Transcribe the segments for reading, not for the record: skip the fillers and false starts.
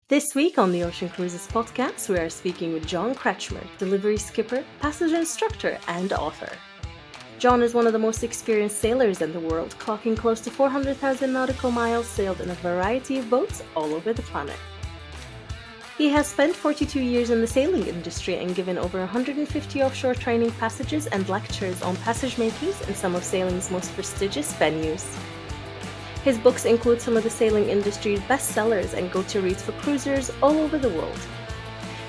This week on the Ocean Cruises podcast, we are speaking with John Kretschmer, delivery skipper, passage instructor, and author. John is one of the most experienced sailors in the world, clocking close to 400,000 nautical miles sailed in a variety of boats all over the planet. He has spent 42 years in the sailing industry and given over 150 offshore training passages and lectures on passage makings in some of sailing's most prestigious venues. His books include some of the sailing industry's bestsellers and go-to reads for cruisers all over the world.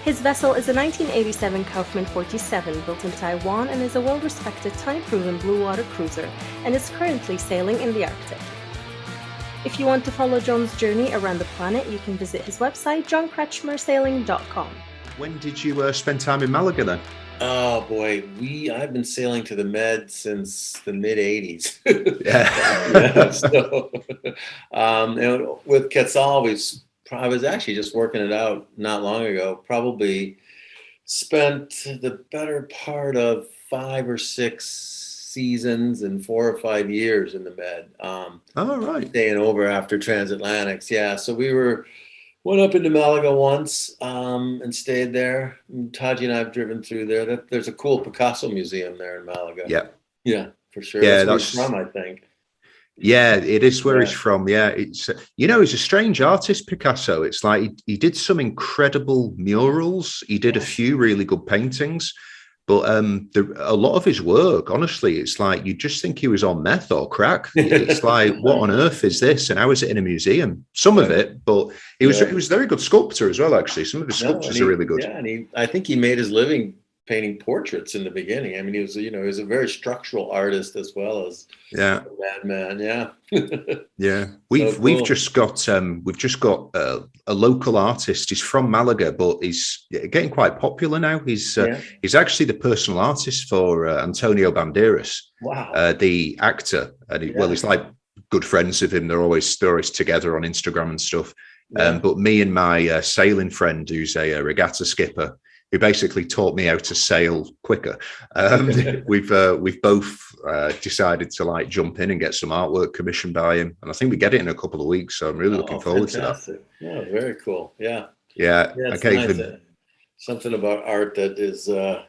His vessel is a 1987 Kaufman 47 built in Taiwan and is a well-respected, time-proven blue water cruiser and is currently sailing in the Arctic. If you want to follow John's journey around the planet, you can visit his website, johnkretschmersailing.com. When did you spend time in Malaga then? Oh boy, I've been sailing to the Med since the mid '80s. With Quetzal, I was actually just working it out not long ago. Probably spent the better part of 5 or 6 seasons and 4 or 5 years in the Med. Right. Staying over after transatlantics. Yeah, so went up into Malaga once and stayed there. And Taji and I have driven through there. There's a cool Picasso Museum there in Malaga. Yeah, for sure. Yeah, that's where he's from, I think. Yeah, it is where he's from. Yeah, it's he's a strange artist, Picasso. It's like he did some incredible murals. He did a few really good paintings. But a lot of his work, honestly, it's like you just think he was on meth or crack. It's like, what on earth is this? And how is it in a museum? Some of it, but he was a very good sculptor as well, actually. Some of his sculptures are really good. Yeah, and I think he made his living painting portraits in the beginning. I mean, he was a very structural artist as well as a madman. Yeah. Yeah. We've just got a local artist. He's from Malaga, but he's getting quite popular now. He's actually the personal artist for Antonio Banderas. Wow. The actor. And he's like good friends with him. They're always together on Instagram and stuff. Yeah. But me and my sailing friend, who's a regatta skipper, who basically taught me how to sail quicker. We've both decided to jump in and get some artwork commissioned by him, and I think we get it in a couple of weeks. So I'm really looking forward to that. Yeah, very cool. Yeah. I gave him something about art that is it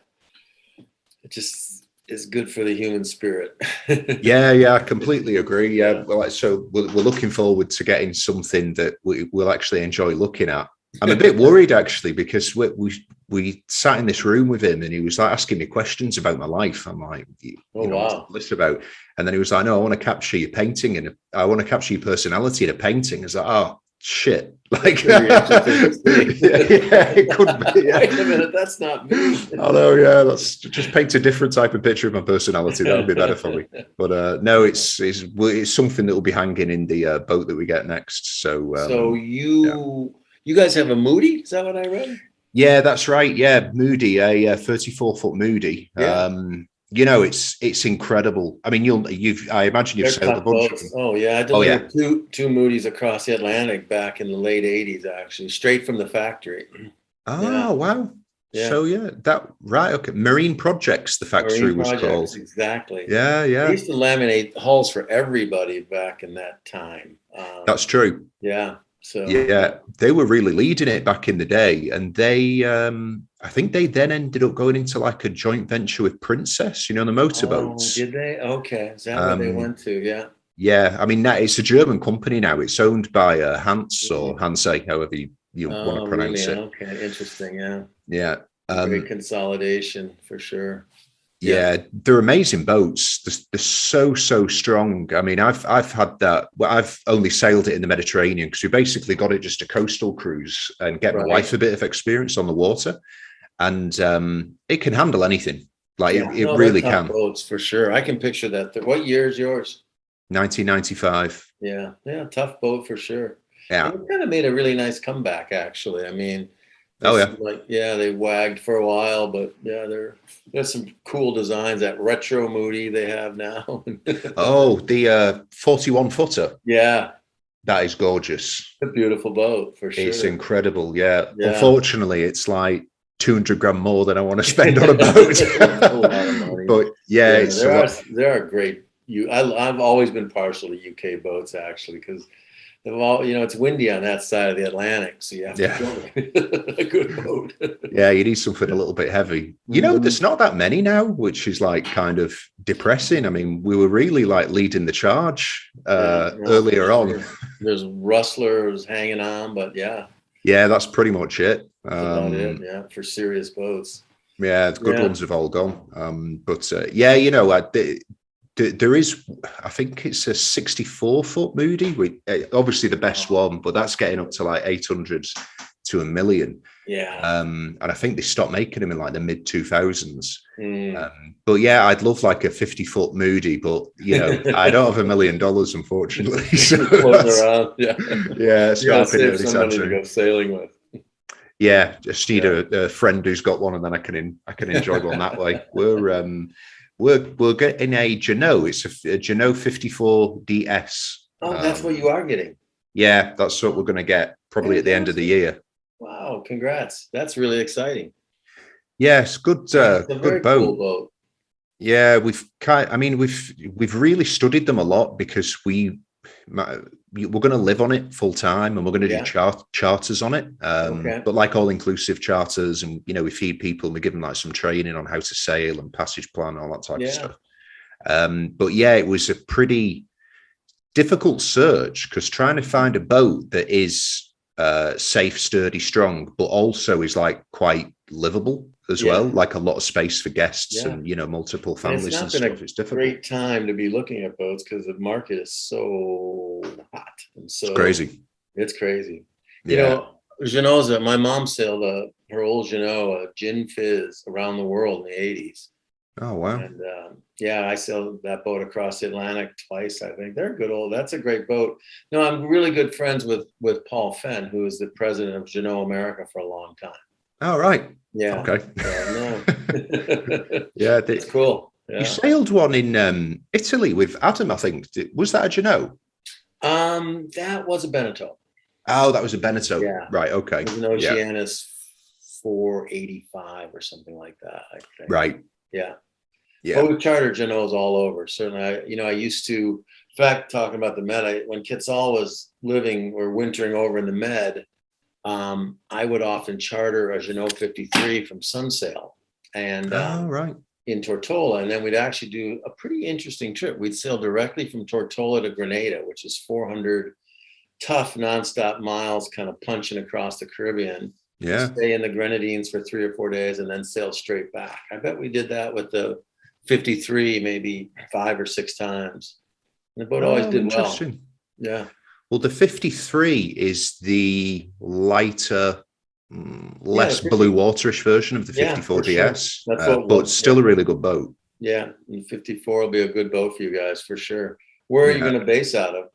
just is good for the human spirit. I completely agree. Yeah, well, so we're looking forward to getting something that we'll actually enjoy looking at. I'm a bit worried actually because we sat in this room with him and he was like asking me questions about my life. I'm like, what's this about? And then he was like, no, I want to capture your painting and I want to capture your personality in a painting. I was like, oh shit! Like, it could be. Yeah. Wait a minute, that's not me. I know. Yeah, let's just paint a different type of picture of my personality. That would be better for me. But no, it's something that will be hanging in the boat that we get next. So, You guys have a Moody? Is that what I read? Yeah, that's right. Yeah, Moody, a 34-foot Moody. Yeah. It's incredible. I mean, I imagine you've sailed a bunch of them. Oh yeah, I delivered two Moodies across the Atlantic back in the late '80s, actually, straight from the factory. Oh wow! Yeah. So okay. Marine Projects, the factory was called. Exactly. Yeah. They used to laminate hulls for everybody back in that time. That's true. Yeah. So they were really leading it back in the day, and they I think they then ended up going into like a joint venture with Princess, the motorboats. Did they? Okay, is that what they went to? Yeah. I mean, it's a German company now. It's owned by Hans or Hanse, however you want to pronounce it. Okay, interesting. Yeah. Great consolidation for sure. Yeah, they're amazing boats. They're so strong. I mean, I've had that. Well, I've only sailed it in the Mediterranean because we basically got it just a coastal cruise and get my wife a bit of experience on the water, and it can handle anything. It really can. Boats for sure. I can picture that. What year is yours? 1995. Yeah, tough boat for sure. Yeah, it kind of made a really nice comeback, actually. I mean. They wagged for a while, but there's some cool designs. That retro Moody they have now. The 41-footer. Yeah, that is gorgeous. A beautiful boat for sure. It's incredible. Yeah. Unfortunately, it's like 200 grand more than I want to spend on a boat. A lot of money. But there are great. I've always been partial to UK boats actually because it's windy on that side of the Atlantic, so you have to go a good boat. Yeah, you need something a little bit heavy. There's not that many now, which is like kind of depressing. I mean, we were really like leading the charge earlier on. There's rustlers hanging on, but yeah, that's pretty much it. That's about it. Yeah, for serious boats. Yeah, the good ones have all gone. There is, I think it's a 64-foot Moody. Obviously the best one, but that's getting up to like 800 to $1 million. Yeah. And I think they stopped making them in like the mid 2000s. But yeah, I'd love like a 50-foot Moody, but I don't have $1 million, unfortunately. So it's got somebody to go sailing with. Yeah, just need a friend who's got one, and then I can enjoy one that way. We're getting a Jeanneau. It's a Jeanneau 54 DS. Oh, that's what you are getting. Yeah, that's what we're going to get probably at the end of the year. Wow, congrats! That's really exciting. Yes, good. It's a good very boat. cool boat. Yeah, we've really studied them a lot because we're going to live on it full time, and we're going to do charters on it. But like all inclusive charters, and we feed people and we give them like some training on how to sail and passage plan, all that type of stuff. But yeah, it was a pretty difficult search because trying to find a boat that is safe, sturdy, strong, but also is like quite livable as well, like a lot of space for guests and multiple families and stuff. It's difficult. Great time to be looking at boats because the market is so hot and so it's crazy. It's crazy. Jeanneau's my mom sailed her old Jeanneau, Gin Fizz, around the world in the 80s. Oh wow! And I sailed that boat across the Atlantic twice. I think they're good old. That's a great boat. No, I'm really good friends with Paul Fenn, who is the president of Jeanneau America for a long time. Oh right. Yeah. Okay. Yeah, that's cool. Yeah. You sailed one in Italy with Adam, I think. Was that a Jeanneau? That was a Beneteau. Oh, that was a Beneteau. Yeah. Right. Okay. It was an Oceanus 485 or something like that, I think. Right. Yeah. Yeah. But with charter Jeanneaus all over. Certainly, I used to, in fact, talking about the Med, when Quetzal was living or wintering over in the Med, I would often charter a Jeanneau 53 from Sunsail and in Tortola. And then we'd actually do a pretty interesting trip. We'd sail directly from Tortola to Grenada, which is 400 tough nonstop miles, kind of punching across the Caribbean. Yeah. Stay in the Grenadines for 3 or 4 days and then sail straight back. I bet we did that with the 53 maybe 5 or 6 times. And the boat always did well. Yeah. Well, the 53 is the lighter, less blue waterish version of the 54 DS, sure. But still a really good boat. Yeah, and 54 will be a good boat for you guys for sure. Where are you going to base out of?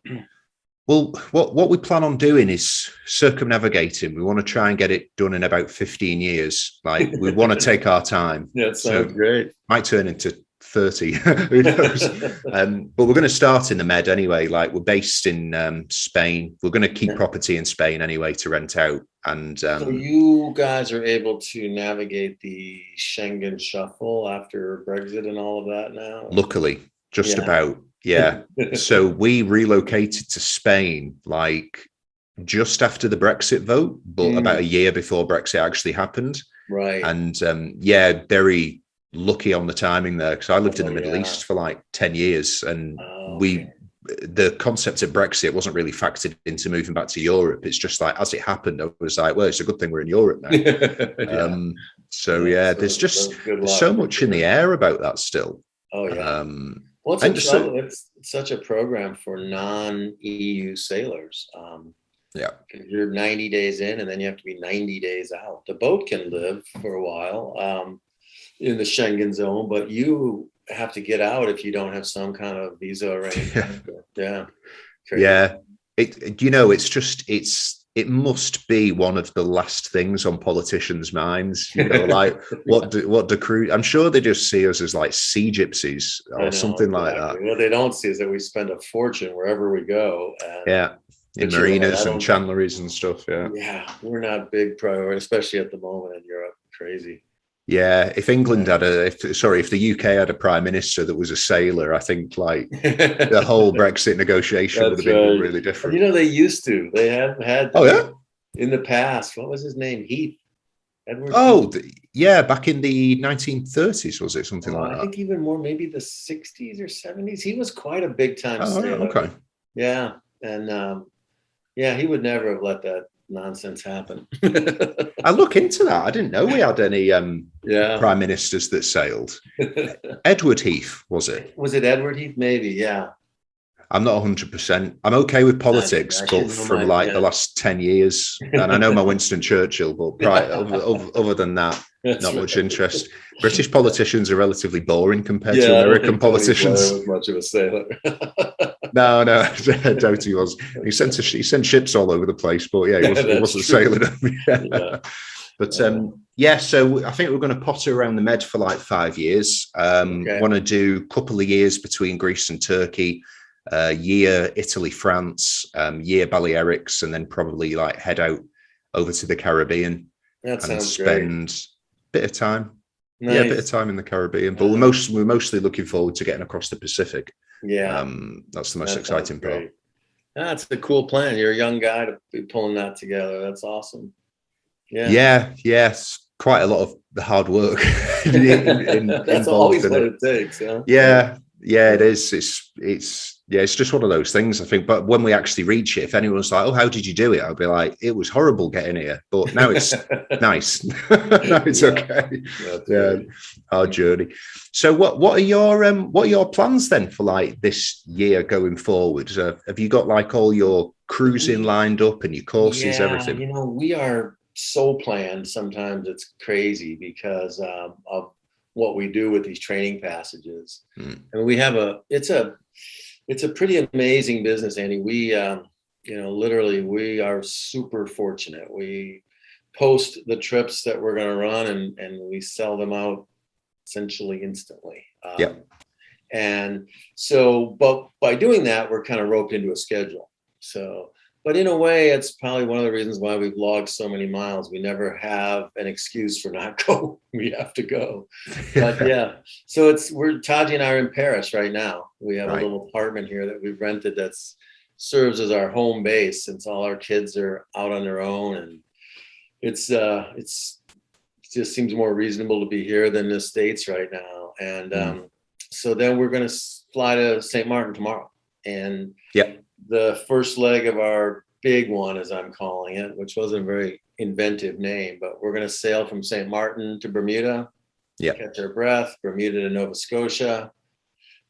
Well, what we plan on doing is circumnavigating. We want to try and get it done in about 15 years. Like we want to take our time. Yeah, it sounds great. Might turn into 30, who knows? But we're going to start in the Med anyway. Like we're based in Spain. We're going to keep property in Spain anyway to rent out. And so you guys are able to navigate the Schengen shuffle after Brexit and all of that now? Luckily, just about. Yeah. So we relocated to Spain like just after the Brexit vote, but about a year before Brexit actually happened. Right. And very lucky on the timing there because I lived in the Middle East for like 10 years and the concept of Brexit wasn't really factored into moving back to Europe. It's just like as it happened, I was like, well, it's a good thing we're in Europe now. There's just so much in the air about that still. Oh yeah. Well, it's such a program for non-EU sailors. You're 90 days in and then you have to be 90 days out. The boat can live for a while in the Schengen zone, but you have to get out if you don't have some kind of visa arrangement. Yeah. Crazy. Yeah. It must be one of the last things on politicians' minds, like what do crew? I'm sure they just see us as like sea gypsies or something like that. What they don't see is that we spend a fortune wherever we go. In marinas and chandleries and stuff. Yeah, we're not big priority, especially at the moment in Europe. Crazy. Yeah, if England had if the UK had a prime minister that was a sailor, I think like the whole Brexit negotiation would have been right. really different. They used to. They have had. Oh yeah. In the past, what was his name? Heath. Edward. Oh yeah, back in the 1930s, was it something like that? I think even more, maybe the 60s or 70s. He was quite a big time sailor. Okay. Yeah, and he would never have let that nonsense happen. I look into that. I didn't know we had any prime ministers that sailed. Edward Heath, was it? Was it Edward Heath? Maybe, yeah. I'm not 100%. I'm okay with politics, but from the last 10 years, and I know my Winston Churchill, but other than that, not much interest. British politicians are relatively boring compared to American politicians. Was much of a sailor. No, I doubt he was. He sent ships all over the place, but yeah, he wasn't sailing them. But so I think we're going to potter around the Med for like 5 years. Want to do a couple of years between Greece and Turkey. Year Italy, France, year Balearics, and then probably like head out over to the Caribbean and spend a bit of time. Nice. Yeah, a bit of time in the Caribbean, but we're mostly looking forward to getting across the Pacific. Yeah, that's the most exciting part. That's a cool plan. You're a young guy to be pulling that together. That's awesome. Yes, quite a lot of the hard work. That's always what it takes. Huh? Yeah, it is. It's just one of those things, I think. But when we actually reach it, if anyone's like, "Oh, how did you do it?" I'll be like, "It was horrible getting here, but now it's nice. Now it's okay." Our journey. So, what are your plans then for like this year going forward? Have you got like all your cruising lined up and your courses, everything? We are so planned. Sometimes it's crazy because of what we do with these training passages. And we have it's a pretty amazing business, Andy. We, literally, we are super fortunate. We post the trips that we're going to run and we sell them out essentially instantly. And so, but by doing that, we're kind of roped into a schedule. So, but in a way, it's probably one of the reasons why we've logged so many miles. We never have an excuse for not going. We have to go. But so Taji and I are in Paris right now. We have a little apartment here that we've rented that serves as our home base since all our kids are out on their own. And it just seems more reasonable to be here than the States right now. And so then we're going to fly to St. Martin tomorrow. And the first leg of our big one, as I'm calling it, which wasn't a very inventive name, but we're going to sail from St. Martin to Bermuda, catch our breath, Bermuda to Nova Scotia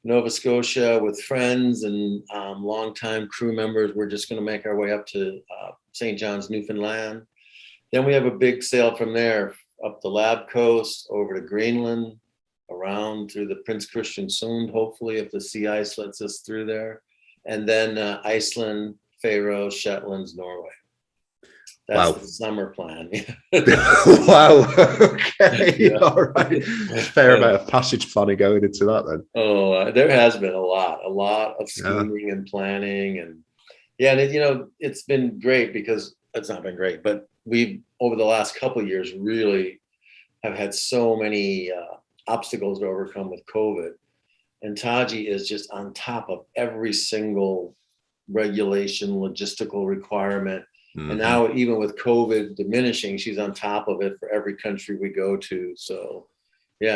with friends and longtime crew members. We're just going to make our way up to St. John's, Newfoundland. Then we have a big sail from there up the Lab Coast, over to Greenland, around through the Prince Christian Sound, hopefully, if the sea ice lets us through there. And then Iceland, Faroe, Shetlands, Norway. That's the summer plan. Wow. Okay. All right. Fair amount of passage planning going into that then. Oh, there has been a lot of scheming and planning. And it's been great because it's not been great, but we've, over the last couple of years, really have had so many obstacles to overcome with COVID. And Taji is just on top of every single regulation, logistical requirement. And now, even with COVID diminishing, she's on top of it for every country we go to. So,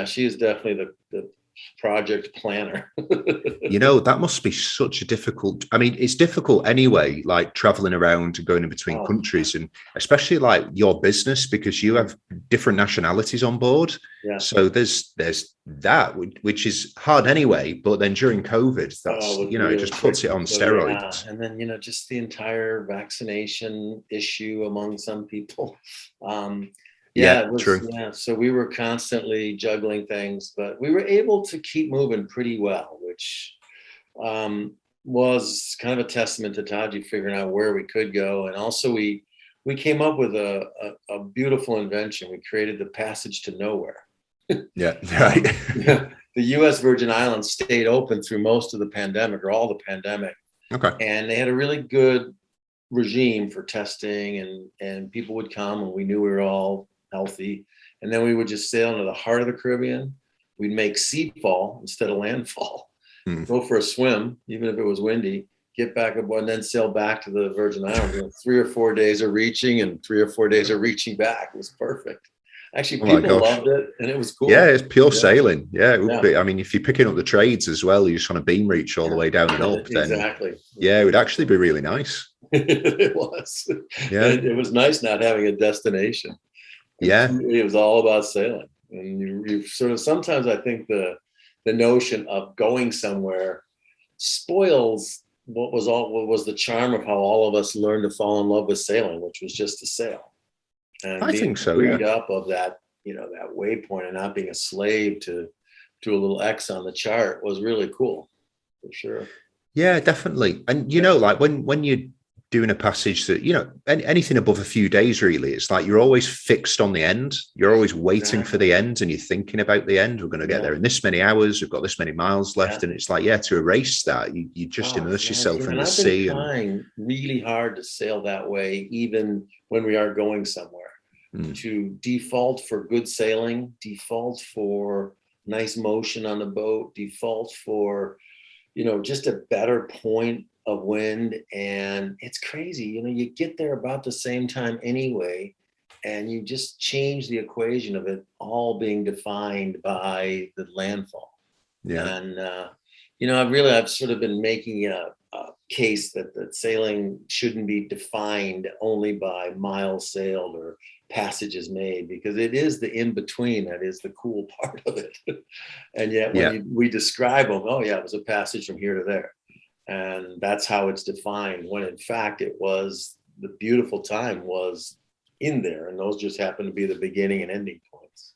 she is definitely the project planner. That must be such a difficult. I mean, it's difficult anyway, like traveling around and going in between countries, and especially like your business, because you have different nationalities on board. So there's that, which is hard anyway. But then during COVID, that's it just puts it on steroids. And then just the entire vaccination issue among some people. True. So we were constantly juggling things, but we were able to keep moving pretty well, which was kind of a testament to Taji figuring out where we could go. And also we came up with a beautiful invention. We created the passage to nowhere. The U.S. Virgin Islands stayed open through most of the pandemic, or all the pandemic. Okay. And they had a really good regime for testing, and people would come, and we knew we were all healthy. And then we would just sail into the heart of the Caribbean. We'd make seafall instead of landfall. Go for a swim, even if it was windy, get back aboard, and then sail back to the Virgin Islands. You know, 3 or 4 days of reaching and 3 or 4 days of reaching back. It was perfect. Actually, people loved it, and it was cool. Yeah, it's pure sailing. Yeah, it would be. I mean, if you're picking up the trades as well, you just on a beam reach all the way down and up, then yeah, it would actually be really nice. It was. Yeah, it was nice not having a destination. It was all about sailing, and you sort of, sometimes I think the notion of going somewhere spoils what was the charm of how all of us learned to fall in love with sailing, which was just to sail. And I think so. Freed up of that, you know, that waypoint, and not being a slave to a little X on the chart was really cool, for sure. Yeah, definitely. And you know, like when you're doing a passage that, you know, anything above a few days, really, it's like you're always fixed on the end. You're always waiting for the end, and you're thinking about the end. We're going to get there in this many hours. We've got this many miles left, and it's like, to erase that, you just immerse yourself in the sea. I've been trying really hard to sail that way, even when we are going somewhere. To default for good sailing, default for nice motion on the boat, default for, you know, just a better point of wind. And it's crazy, you know, you get there about the same time anyway, and you just change the equation of it all being defined by the landfall. And you know, I've sort of been making a case that sailing shouldn't be defined only by miles sailed or passages made, because it is the in-between that is the cool part of it. And yet when we describe them, it was a passage from here to there, and that's how it's defined, when in fact it was, the beautiful time was in there, and those just happen to be the beginning and ending points.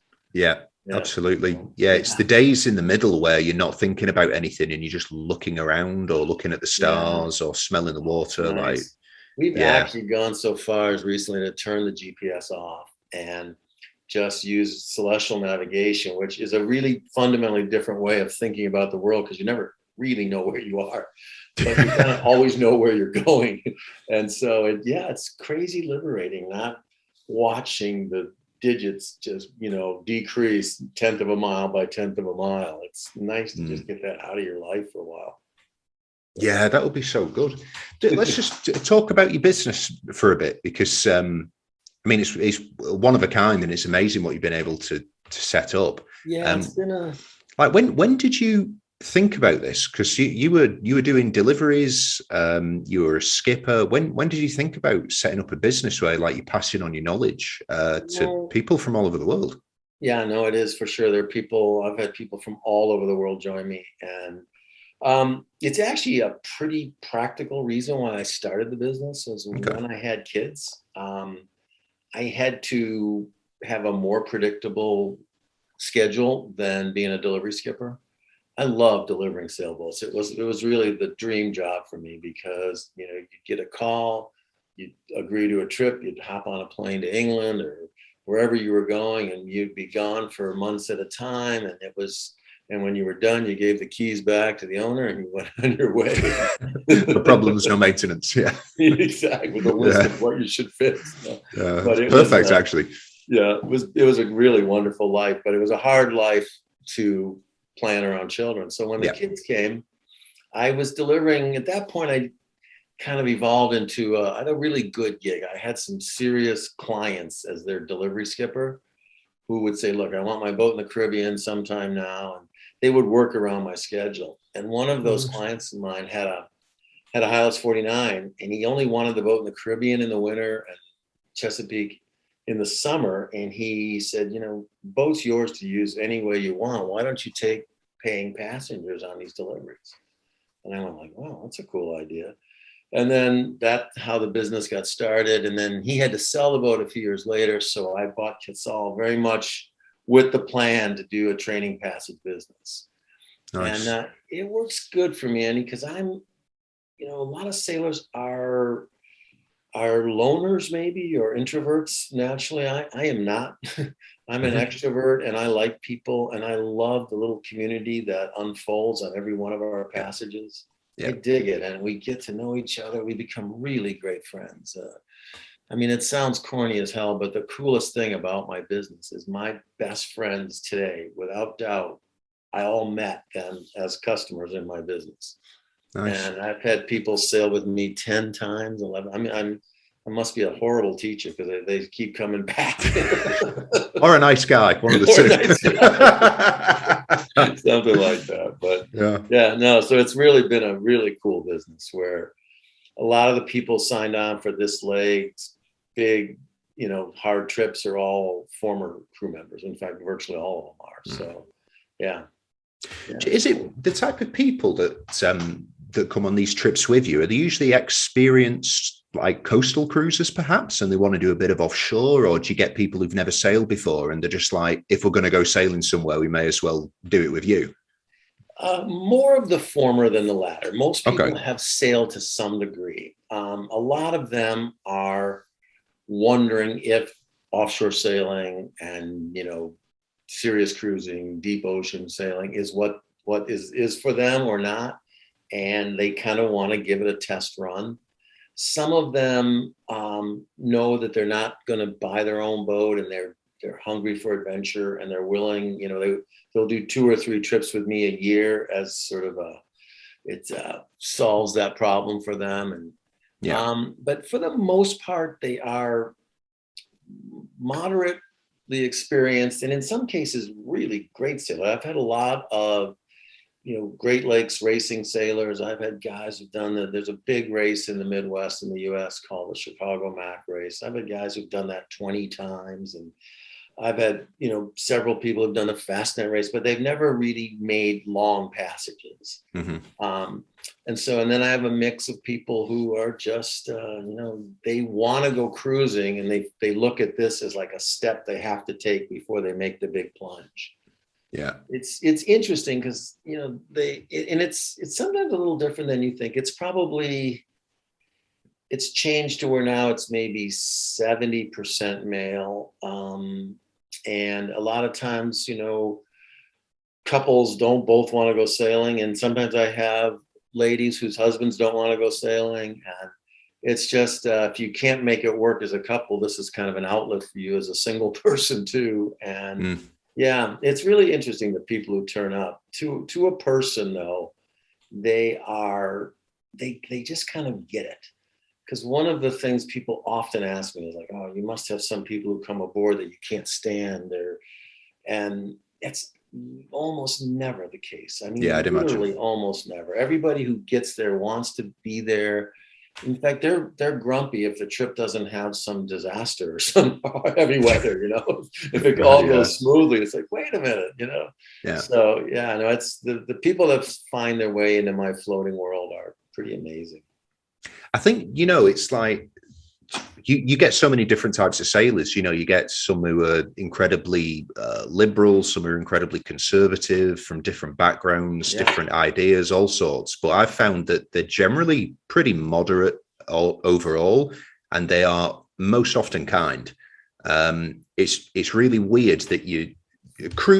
Absolutely. It's the days in the middle where you're not thinking about anything, and you're just looking around or looking at the stars or smelling the water. Like we've actually gone so far as recently to turn the GPS off and just use celestial navigation, which is a really fundamentally different way of thinking about the world, because you never really know where you are, but you kind of always know where you're going. And so it's crazy liberating, not watching the digits just, you know, decrease 1/10 of a mile by 1/10 of a mile. It's nice to just get that out of your life for a while. Yeah, that would be so good. Let's just talk about your business for a bit, because I mean, it's one of a kind, and it's amazing what you've been able to set up. It's been like when did you think about this? Because you were doing deliveries, you were a skipper. When did you think about setting up a business where, like, you're passing on your knowledge to people from all over the world? Yeah, no, it is for sure. There are people, I've had people from all over the world join me, and it's actually a pretty practical reason why I started the business. Was when I had kids, I had to have a more predictable schedule than being a delivery skipper. I love delivering sailboats. It was really the dream job for me, because, you know, you'd get a call, you'd agree to a trip, you'd hop on a plane to England or wherever you were going, and you'd be gone for months at a time. And when you were done, you gave the keys back to the owner and you went on your way. No problems, no maintenance. Yeah, exactly. With a list of what you should fix. But it perfect, actually. Yeah, it was a really wonderful life, but it was a hard life to plan around children. So when the kids came, I was delivering. At that point, I kind of evolved into I had a really good gig. I had some serious clients as their delivery skipper who would say, look, I want my boat in the Caribbean sometime now. And they would work around my schedule. And one of those clients of mine had a Hylas 49, and he only wanted the boat in the Caribbean in the winter and Chesapeake in the summer. And he said, you know, boat's yours to use any way you want. Why don't you take paying passengers on these deliveries? And I went like, wow, that's a cool idea. And then that's how the business got started. And then he had to sell the boat a few years later. So I bought Quetzal very much with the plan to do a training passage business. Nice. And it works good for me, Andy, because I'm, you know, a lot of sailors are loners maybe, or introverts naturally. I am not. I'm an extrovert, and I like people, and I love the little community that unfolds on every one of our passages. I dig it, and we get to know each other. We become really great friends. I mean, it sounds corny as hell, but the coolest thing about my business is my best friends today, without doubt, I all met them as customers in my business. Nice. And I've had people sail with me 10 times, 11. I mean, I must be a horrible teacher because they keep coming back. Or a nice guy, one of the two. Something like that. But yeah, no, so it's really been a really cool business where a lot of the people signed on for this leg's big, hard trips are all former crew members. In fact, virtually all of them are. So yeah. Is it the type of people that come on these trips with you? Are they usually experienced like coastal cruisers perhaps, and they want to do a bit of offshore, or do you get people who've never sailed before and they're just like, if we're going to go sailing somewhere, we may as well do it with you? More of the former than the latter. Most people have sailed to some degree. A lot of them are wondering if offshore sailing and, serious cruising, deep ocean sailing is what is for them or not. And they kind of want to give it a test run. Some of them know that they're not going to buy their own boat, and they're hungry for adventure, and they're willing, they'll do 2 or 3 trips with me a year as sort of it solves that problem for them. And but for the most part, they are moderately experienced, and in some cases really great sailors. I've had a lot of Great Lakes racing sailors. I've had guys who've done that. There's a big race in the Midwest in the US called the Chicago Mac race. I've had guys who've done that 20 times. And I've had, several people who've done a Fastnet race, but they've never really made long passages. Mm-hmm. And then I have a mix of people who are just, they want to go cruising, and they look at this as like a step they have to take before they make the big plunge. Yeah, it's interesting because it's sometimes a little different than you think. It's changed to where now it's maybe 70% male, and a lot of times couples don't both want to go sailing, and sometimes I have ladies whose husbands don't want to go sailing, and it's just if you can't make it work as a couple, this is kind of an outlet for you as a single person too. And yeah, it's really interesting, the people who turn up to a person, though. They just kind of get it. Because one of the things people often ask me is like, oh, you must have some people who come aboard that you can't stand there. And it's almost never the case. I mean, I'd literally imagine. almost never. Everybody who gets there wants to be there. In fact, they're grumpy if the trip doesn't have some disaster or some heavy weather, if it all goes smoothly. It's like, wait a minute, Yeah. So yeah, no, it's the people that find their way into my floating world are pretty amazing. I think, it's like you get so many different types of sailors. You get some who are incredibly liberal, some are incredibly conservative, from different backgrounds, different ideas, all sorts. But I've found that they're generally pretty moderate overall, and they are most often kind. It's really weird that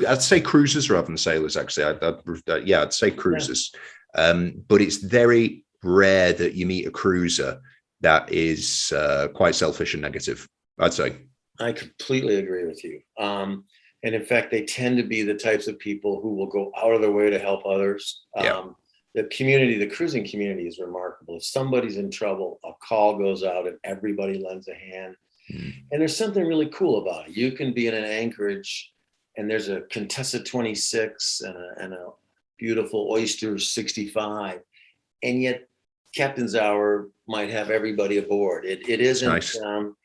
I'd say cruisers rather than sailors. Actually, I'd say cruisers. But it's very rare that you meet a cruiser that is quite selfish and negative, I'd say. I completely agree with you. And in fact, they tend to be the types of people who will go out of their way to help others. The cruising community is remarkable. If somebody's in trouble, a call goes out and everybody lends a hand. And there's something really cool about it. You can be in an anchorage and there's a Contessa 26 and a beautiful Oyster 65, and yet Captain's Hour might have everybody aboard. It isn't, nice. Kind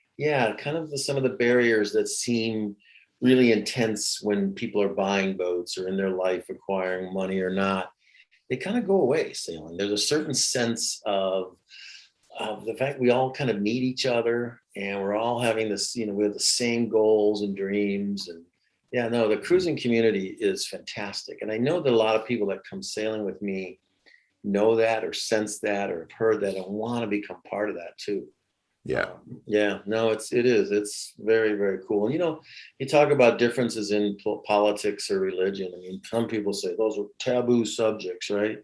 of some of the barriers that seem really intense when people are buying boats or in their life acquiring money or not, they kind of go away sailing. There's a certain sense of the fact we all kind of need each other, and we're all having this, we have the same goals and dreams. And the cruising community is fantastic. And I know that a lot of people that come sailing with me know that or sense that or have heard that and want to become part of that too. It's very, very cool. And you talk about differences in politics or religion. I mean, some people say those are taboo subjects, right?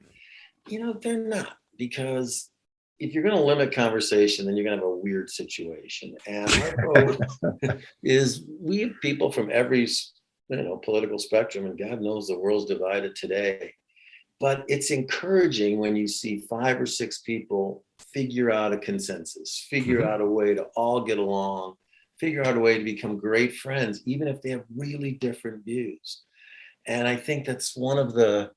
They're not, because if you're going to limit conversation, then you're going to have a weird situation. And our vote is we have people from every political spectrum, and God knows the world's divided today. But it's encouraging when you see 5 or 6 people figure out a consensus, figure out a way to all get along, figure out a way to become great friends, even if they have really different views. And I think that's one of the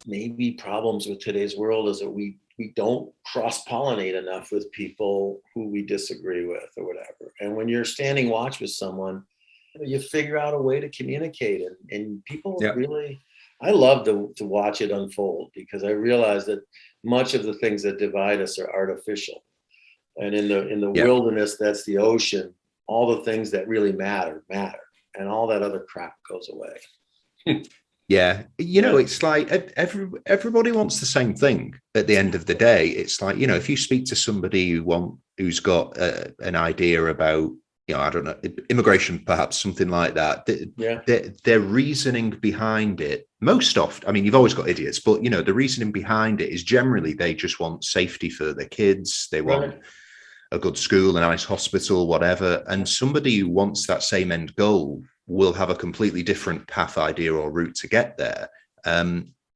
maybe problems with today's world, is that we don't cross-pollinate enough with people who we disagree with or whatever. And when you're standing watch with someone, you figure out a way to communicate, and people really, I love to watch it unfold, because I realize that much of the things that divide us are artificial. And in the wilderness, that's the ocean, all the things that really matter, and all that other crap goes away. Yeah. It's like everybody wants the same thing at the end of the day. It's like, if you speak to somebody who's got an idea about, I don't know, immigration, perhaps something like that. Their reasoning behind it, most often, you've always got idiots, but the reasoning behind it is generally they just want safety for their kids. They want a good school, a nice hospital, whatever. And somebody who wants that same end goal will have a completely different path, idea, or route to get there.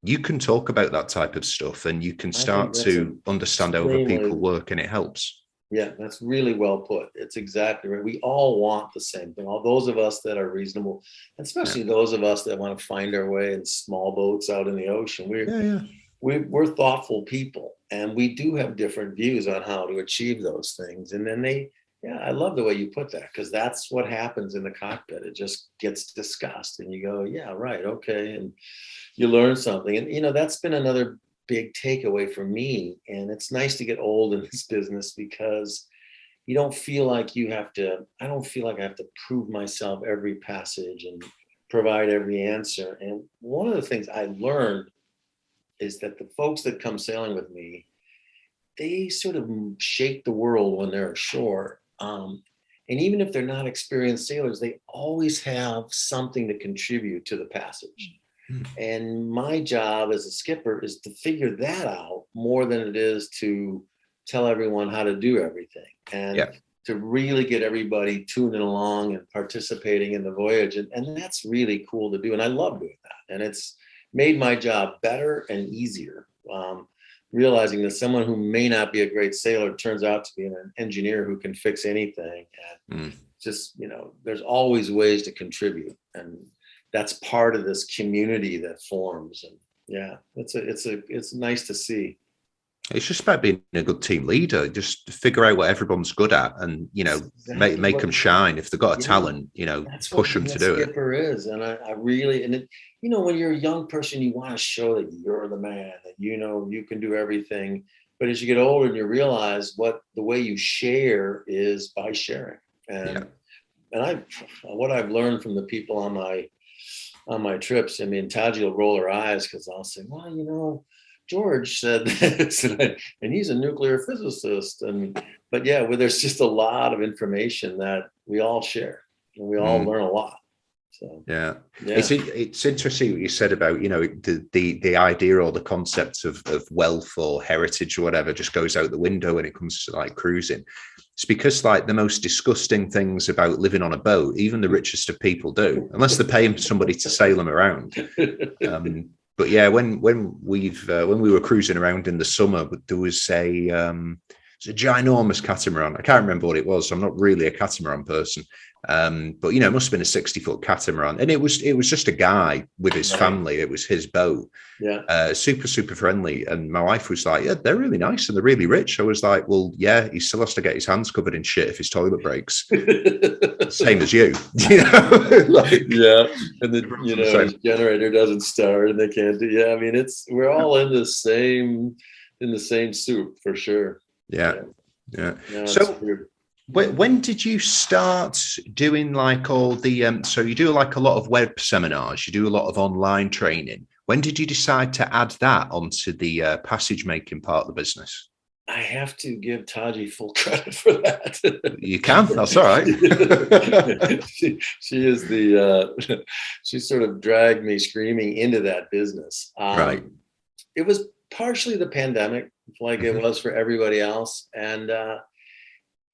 You can talk about that type of stuff, and you can start to understand how other people work, and it helps. Yeah, that's really well put. It's exactly right. We all want the same thing. All those of us that are reasonable, especially those of us that want to find our way in small boats out in the ocean, we're thoughtful people, and we do have different views on how to achieve those things. And then I love the way you put that, because that's what happens in the cockpit. It just gets discussed, and you go, yeah, right, okay, and you learn something. And that's been another big takeaway for me. And it's nice to get old in this business, because you don't feel like I don't feel like I have to prove myself every passage and provide every answer. And one of the things I learned is that the folks that come sailing with me, they sort of shake the world when they're ashore. And even if they're not experienced sailors, they always have something to contribute to the passage. And my job as a skipper is to figure that out more than it is to tell everyone how to do everything, and to really get everybody tuning along and participating in the voyage. And that's really cool to do. And I love doing that. And it's made my job better and easier. Realizing that someone who may not be a great sailor turns out to be an engineer who can fix anything. And just, there's always ways to contribute. And that's part of this community that forms. And it's nice to see. It's just about being a good team leader. Just figure out what everyone's good at, and make them shine. If they've got a talent, push them to do it. Skipper is, and I really, and it, when you're a young person, you want to show that you're the man, that you can do everything. But as you get older, and you realize the way you share is by sharing. And what I've learned from the people on my trips, Taji will roll her eyes, because I'll say, well, George said this, and he's a nuclear physicist. But there's just a lot of information that we all share, and we all learn a lot. So it's interesting what you said about the idea or the concept of wealth or heritage or whatever just goes out the window when it comes to like cruising. It's because like the most disgusting things about living on a boat, even the richest of people do, unless they're paying somebody to sail them around. But when we were cruising around in the summer, there was a ginormous catamaran. I can't remember what it was. I'm not really a catamaran person. But it must have been a 60-foot catamaran, and it was just a guy with his family. It was his boat. Super, super friendly. And my wife was like, yeah, they're really nice and they're really rich. I was like, well, yeah, he still has to get his hands covered in shit if his toilet breaks. Same as you. And his generator doesn't start and they can't do. We're all in the same soup for sure. So when did you start doing like all the so you do like a lot of web seminars, you do a lot of online training. When did you decide to add that onto the passage making part of the business? I have to give Taji full credit for that. You can. That's all right. she is she sort of dragged me screaming into that business. Right. It was partially the pandemic, like it was for everybody else. And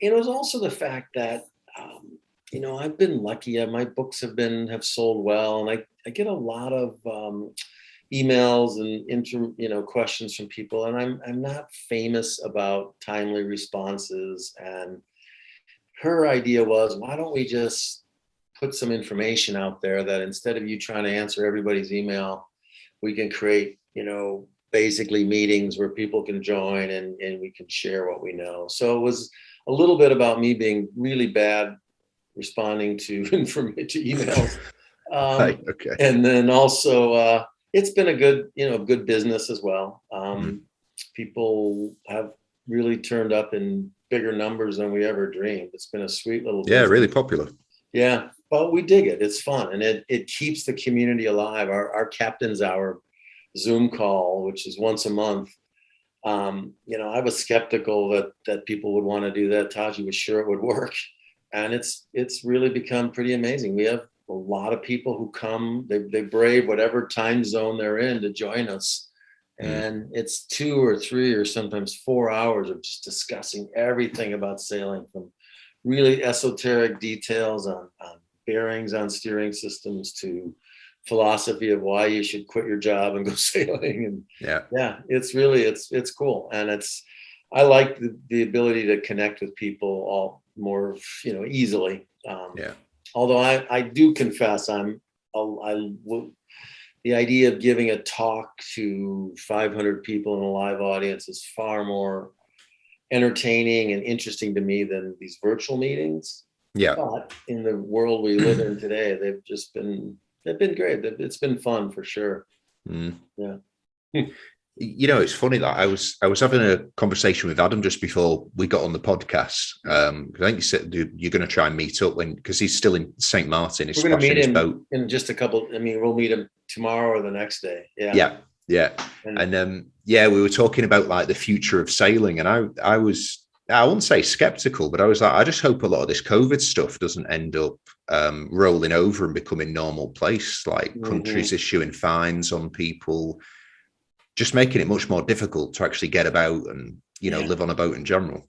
it was also the fact that, I've been lucky. My books have sold well. And I get a lot of emails and questions from people. And I'm not famous about timely responses. And her idea was, why don't we just put some information out there that instead of you trying to answer everybody's email, we can create, basically meetings where people can join and we can share what we know. So it was a little bit about me being really bad responding to emails. Right, okay. And then also it's been a good business as well. People have really turned up in bigger numbers than we ever dreamed. It's been a sweet little business. Really popular. Yeah, but we dig it. It's fun, and it keeps the community alive. Our Captain's Hour Zoom call, which is once a month. I was skeptical that people would want to do that. Taji was sure it would work, and it's really become pretty amazing. We have a lot of people who come. They brave whatever time zone they're in to join us, and it's 2 or 3 or sometimes 4 hours of just discussing everything about sailing, from really esoteric details on bearings on steering systems to philosophy of why you should quit your job and go sailing. And it's really, it's cool. And I like the ability to connect with people all more, easily. Although I do confess the idea of giving a talk to 500 people in a live audience is far more entertaining and interesting to me than these virtual meetings. But in the world we live in today, they've been great. It's been fun for sure. Yeah. It's funny that I was having a conversation with Adam just before we got on the podcast. I think you said you're going to try and meet up because he's still in St. Martin. We're going to meet him in just a couple. We'll meet him tomorrow or the next day. Yeah. And we were talking about like the future of sailing, and I wouldn't say skeptical, but I was like, I just hope a lot of this COVID stuff doesn't end up rolling over and becoming normal place, like countries issuing fines on people, just making it much more difficult to actually get about and live on a boat in general.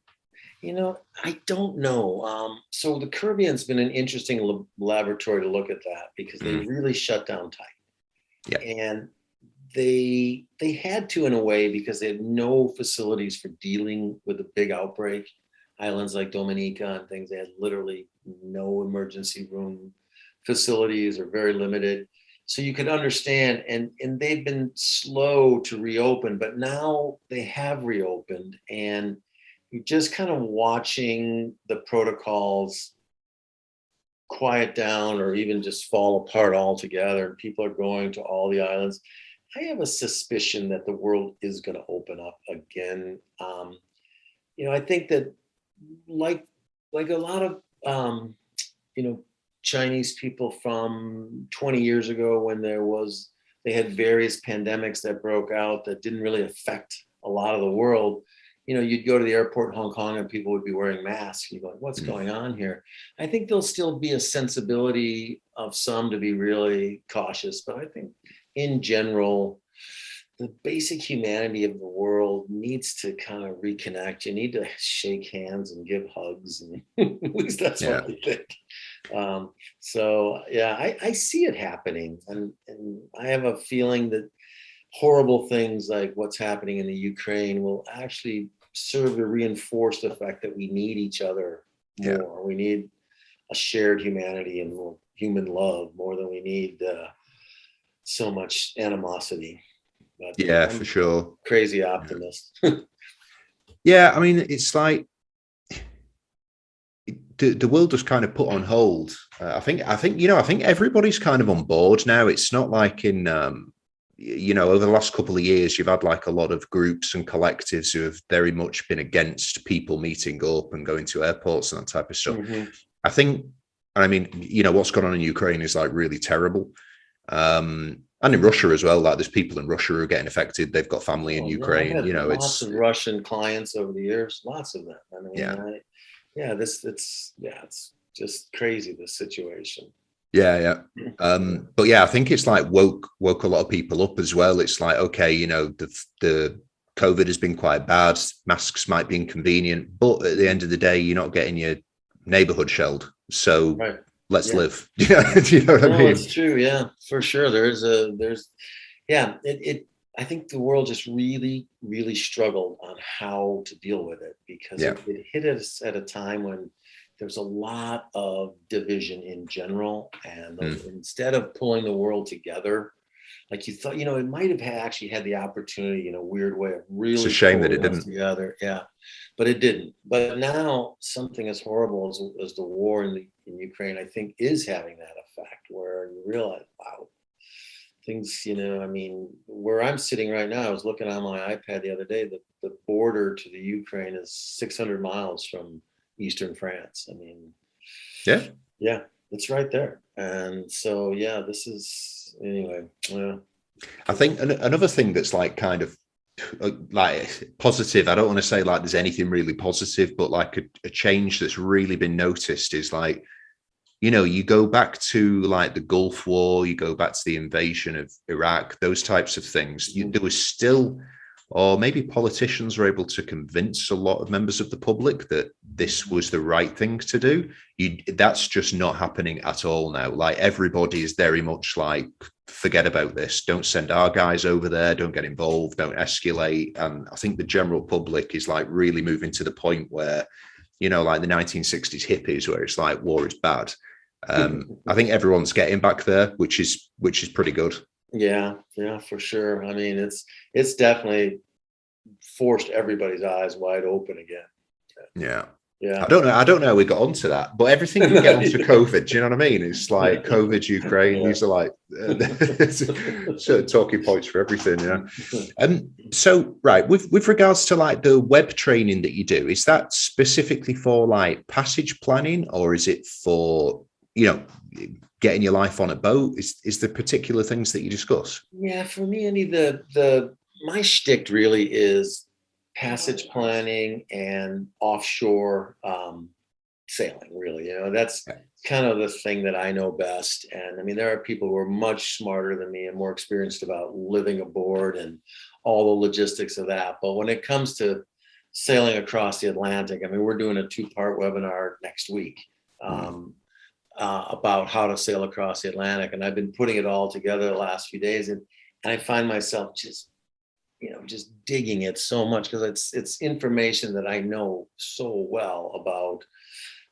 I don't know. So the Caribbean's been an interesting laboratory to look at that, because they really shut down tight. And they had to, in a way, because they had no facilities for dealing with a big outbreak. Islands like Dominica and things, they had literally no emergency room facilities, or very limited. So you could understand, and they've been slow to reopen, but now they have reopened, and you're just kind of watching the protocols quiet down or even just fall apart altogether. People are going to all the islands. I have a suspicion that the world is going to open up again. I think that like a lot of, Chinese people from 20 years ago, when they had various pandemics that broke out that didn't really affect a lot of the world. You'd go to the airport in Hong Kong and people would be wearing masks. You're going, what's going on here? I think there'll still be a sensibility of some to be really cautious, but I think in general, the basic humanity of the world needs to kind of reconnect. You need to shake hands and give hugs, and at least that's what I think. I see it happening, and I have a feeling that horrible things like what's happening in the Ukraine will actually serve to reinforce the fact that we need each other more. We need a shared humanity and more human love more than we need so much animosity. But for sure. Crazy optimist. It's like the world just kind of put on hold. I think everybody's kind of on board now. It's not like in over the last couple of years, you've had like a lot of groups and collectives who have very much been against people meeting up and going to airports and that type of stuff. I think, what's going on in Ukraine is like really terrible. And in Russia as well, like there's people in Russia who are getting affected. They've got family in Ukraine. Lots of Russian clients over the years, lots of them. It's just crazy, this situation. Yeah. But yeah, I think it's like woke a lot of people up as well. It's like, okay, you know, the COVID has been quite bad. Masks might be inconvenient, but at the end of the day, you're not getting your neighborhood shelled. So let's live. Do you know what I mean? It's true. Yeah, for sure. I think the world just really, really struggled on how to deal with it, because it hit us at a time when there's a lot of division in general. And instead of pulling the world together, like you thought, it might have actually had the opportunity in a weird way of really. It's a shame that it didn't. Together. Yeah, but it didn't. But now something as horrible as the war in Ukraine, I think, is having that effect where you realize, wow, things, where I'm sitting right now, I was looking on my iPad the other day, the border to the Ukraine is 600 miles from Eastern France. Yeah, it's right there. And so, this is, anyway. Yeah. I think another thing that's like kind of like positive, I don't want to say like there's anything really positive, but like a change that's really been noticed is like, you go back to like the Gulf War, you go back to the invasion of Iraq, those types of things. There was still, or maybe politicians were able to convince a lot of members of the public that this was the right thing to do. That's just not happening at all now. Like everybody is very much like, forget about this. Don't send our guys over there. Don't get involved. Don't escalate. And I think the general public is like really moving to the point where, like the 1960s hippies, where it's like war is bad. I think everyone's getting back there, which is pretty good. Yeah, for sure. It's definitely forced everybody's eyes wide open again. Yeah. I don't know how we got onto that, but everything we get onto COVID, do you know what I mean? It's like COVID, Ukraine, these are like certain talking points for everything, So, right, with regards to like the web training that you do, is that specifically for like passage planning, or is it for, getting your life on a boat? Is there particular things that you discuss? Yeah, for me, Andy, my shtick really is passage planning and offshore sailing, really. That's kind of the thing that I know best. And there are people who are much smarter than me and more experienced about living aboard and all the logistics of that. But when it comes to sailing across the Atlantic, we're doing a 2-part webinar next week about how to sail across the Atlantic. And I've been putting it all together the last few days. And I find myself just digging it so much, because it's information that I know so well about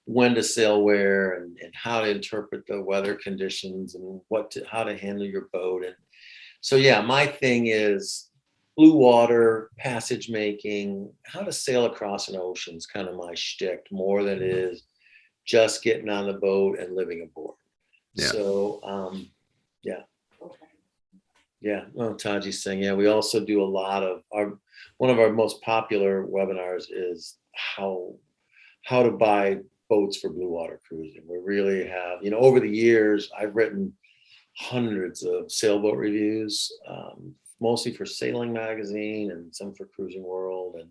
when to sail where and how to interpret the weather conditions and how to handle your boat. And so, my thing is blue water, passage making, how to sail across an ocean is kind of my shtick, more than it is just getting on the boat and living aboard. Yeah. So, well, Taji's saying, we also do a lot of one of our most popular webinars is how to buy boats for blue water cruising. We really have, over the years, I've written hundreds of sailboat reviews, mostly for Sailing Magazine and some for Cruising World. And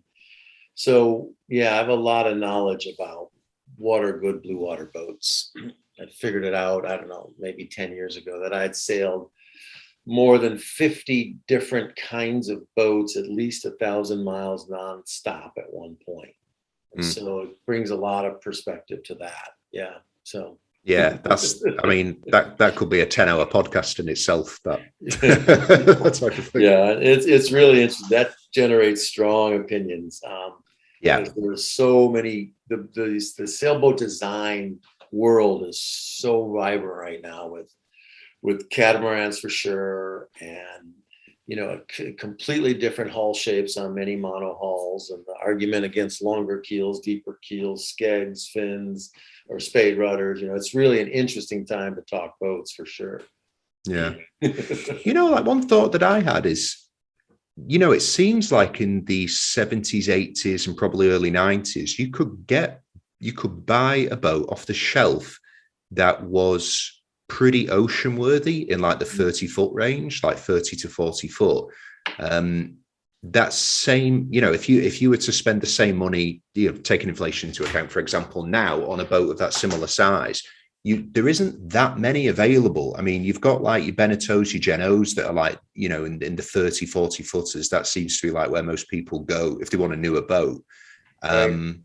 so, I have a lot of knowledge about what are good blue water boats. I figured it out, I don't know, maybe 10 years ago, that I had sailed more than 50 different kinds of boats, at least 1,000 miles nonstop at one point. So it brings a lot of perspective to that. Yeah. So. Yeah, that's, that could be a 10-hour podcast in itself. That type of thing. Yeah, it's really interesting. That generates strong opinions. There's so many, the sailboat design world is so vibrant right now with catamarans for sure, and completely different hull shapes on many monohulls, and the argument against longer keels, deeper keels, skegs, fins, or spade rudders. It's really an interesting time to talk boats for sure. Yeah. Like one thought that I had is, it seems like in the 70s, 80s, and probably early 90s, you could buy a boat off the shelf that was pretty ocean worthy in like the 30-foot range, like 30 to 40 foot. That same, if you were to spend the same money, taking inflation into account, for example, now on a boat of that similar size, there isn't that many available. I mean, you've got like your Benettos, your Genos that are like, you know, in the 30, 40 footers. That seems to be like where most people go if they want a newer boat. Right.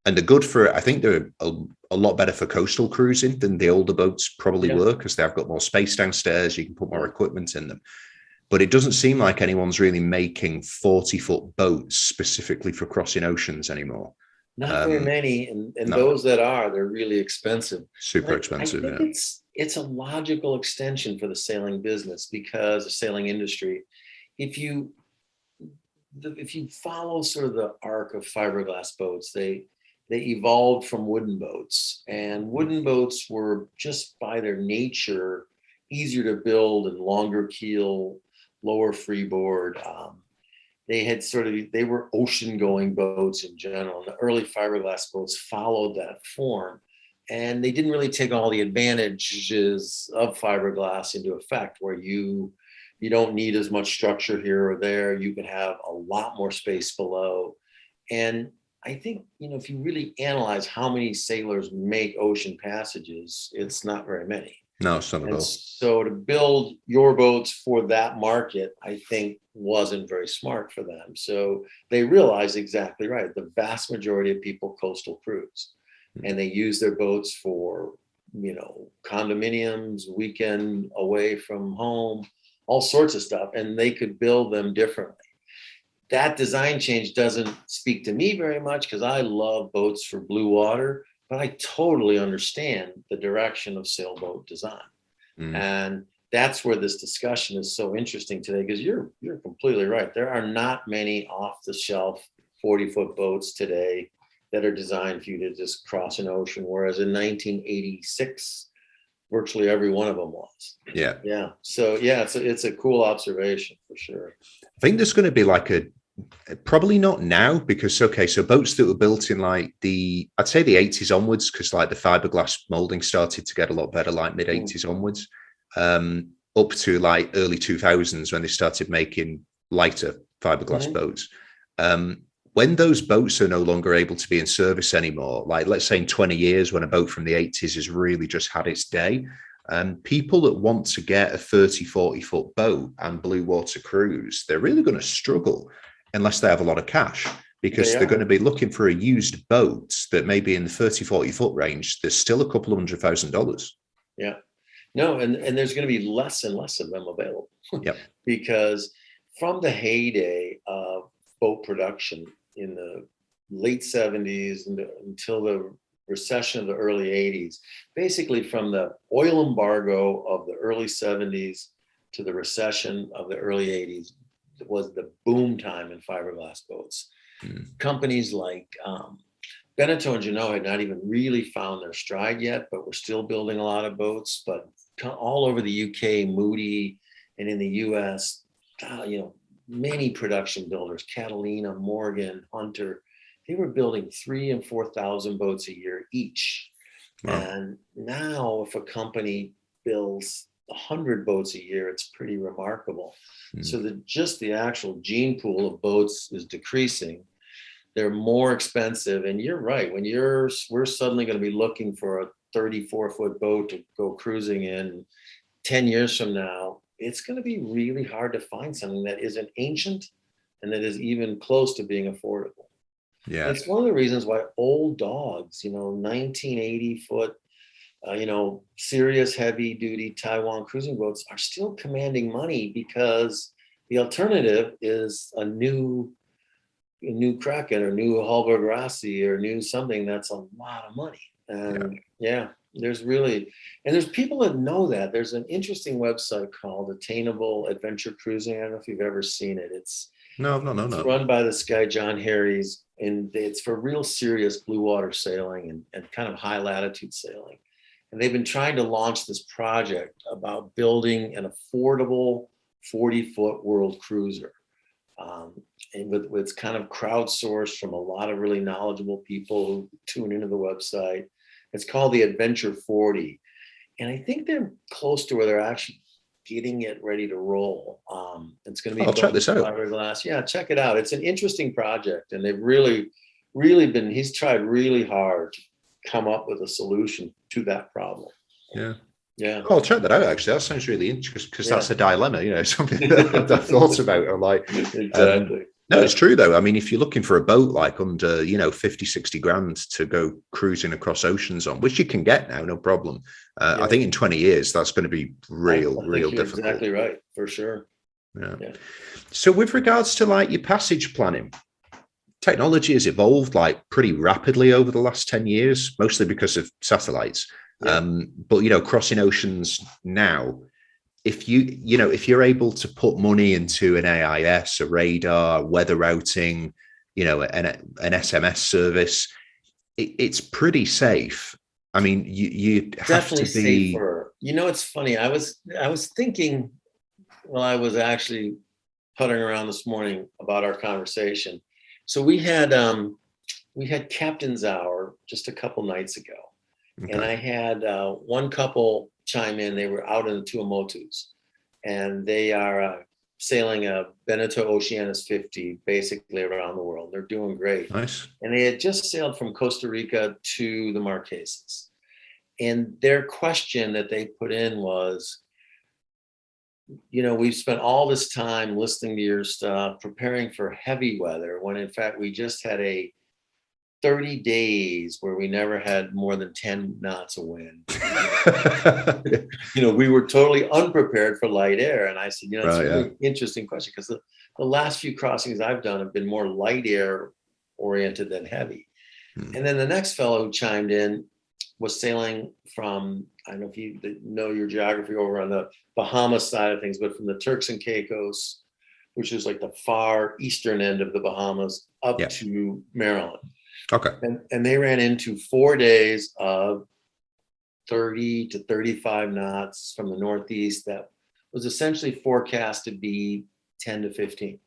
And they're good for, I think they're a lot better for coastal cruising than the older boats probably were, because they've got more space downstairs. You can put more equipment in them. But it doesn't seem like anyone's really making 40-foot boats specifically for crossing oceans anymore. Not very many. And no. Those that are, they're really expensive. Super expensive. I think it's a logical extension for the sailing business, because the sailing industry, if you follow sort of the arc of fiberglass boats, they evolved from wooden boats, and wooden boats were just by their nature easier to build and longer keel, lower freeboard. They were ocean going boats in general. The early fiberglass boats followed that form, and they didn't really take all the advantages of fiberglass into effect, where you don't need as much structure here or there. You can have a lot more space below. And I think, if you really analyze how many sailors make ocean passages, it's not very many. No, it's not at all. So to build your boats for that market, I think wasn't very smart for them. So they realized exactly right. The vast majority of people coastal cruise, and they use their boats for, condominiums, weekend away from home, all sorts of stuff, and they could build them differently. That design change doesn't speak to me very much, because I love boats for blue water, but I totally understand the direction of sailboat design. And that's where this discussion is so interesting today, because you're completely right. There are not many off-the-shelf 40-foot boats today that are designed for you to just cross an ocean, whereas in 1986, virtually every one of them was. Yeah. So it's a cool observation for sure. I think there's going to be like probably not now, because so boats that were built in like I'd say the 80s onwards, because like the fiberglass molding started to get a lot better, like mid 80s onwards, up to like early 2000s when they started making lighter fiberglass boats. When those boats are no longer able to be in service anymore, like let's say in 20 years, when a boat from the 80s has really just had its day, people that want to get a 30, 40-foot boat and blue water cruise, they're really going to struggle unless they have a lot of cash, because they're going to be looking for a used boat that may be in the 30, 40-foot range. There's still a couple $100,000. Yeah. No, and there's going to be less and less of them available. Because from the heyday of boat production in the late 70s until the recession of the early 80s, basically from the oil embargo of the early 70s to the recession of the early 80s, was the boom time in fiberglass boats. Companies like Benetton and Jeanneau had not even really found their stride yet, but we're still building a lot of boats. But all over the UK, Moody, and in the US, many production builders, Catalina, Morgan, Hunter, they were building 3,000 and 4,000 boats a year each. Wow. And now if a company builds 100 boats a year, it's pretty remarkable. So the actual gene pool of boats is decreasing. They're more expensive. And you're right, we're suddenly going to be looking for a 34-foot boat to go cruising in 10 years from now. It's going to be really hard to find something that isn't ancient and that is even close to being affordable. Yeah. And it's one of the reasons why old dogs, 1980-foot, serious heavy duty Taiwan cruising boats are still commanding money, because the alternative is a new Kraken or new Hallberg Rossi or new something that's a lot of money. And there's people that know that. There's an interesting website called Attainable Adventure Cruising. I don't know if you've ever seen it. It's run by this guy, John Harries, and it's for real serious blue water sailing and kind of high latitude sailing. And they've been trying to launch this project about building an affordable 40-foot world cruiser. And with kind of crowdsourced from a lot of really knowledgeable people who tune into the website. It's called the Adventure 40. And I think they're close to where they're actually getting it ready to roll. It's going to be I'll check this out. Fiberglass. Yeah, check it out. It's an interesting project. And they've really he's tried really hard to come up with a solution to that problem. Yeah. Yeah. Oh, I'll check that out, actually. That sounds really interesting, because that's a dilemma, something that I've thought about. Or like, exactly. No, it's true, though. I mean, if you're looking for a boat like under, 50, 60 grand to go cruising across oceans on, which you can get now, no problem. I think in 20 years, that's going to be real you're difficult. Exactly right, for sure. Yeah. So with regards to like your passage planning, technology has evolved like pretty rapidly over the last 10 years, mostly because of satellites. Yeah. But, crossing oceans now, if you're able to put money into an AIS, a radar, weather routing, an SMS service, it's pretty safe. I mean, you have definitely to be safer. It's funny. I was thinking while I was actually puttering around this morning about our conversation. So we had Captain's Hour just a couple nights ago. Okay. And I had one couple chime in. They were out in the Tuamotus, and they are sailing a Beneteau Oceanus 50 basically around the world. They're doing great. Nice. And they had just sailed from Costa Rica to the Marquesas. And their question that they put in was, we've spent all this time listening to your stuff, preparing for heavy weather, when in fact we just had a 30 days where we never had more than 10 knots of wind. We were totally unprepared for light air. And I said, it's a really interesting question, because the last few crossings I've done have been more light air oriented than heavy. And then the next fellow who chimed in was sailing from, I don't know if you know your geography over on the Bahamas side of things, but from the Turks and Caicos, which is like the far eastern end of the Bahamas, up to Maryland. Okay. And they ran into 4 days of 30 to 35 knots from the northeast that was essentially forecast to be 10 to 15.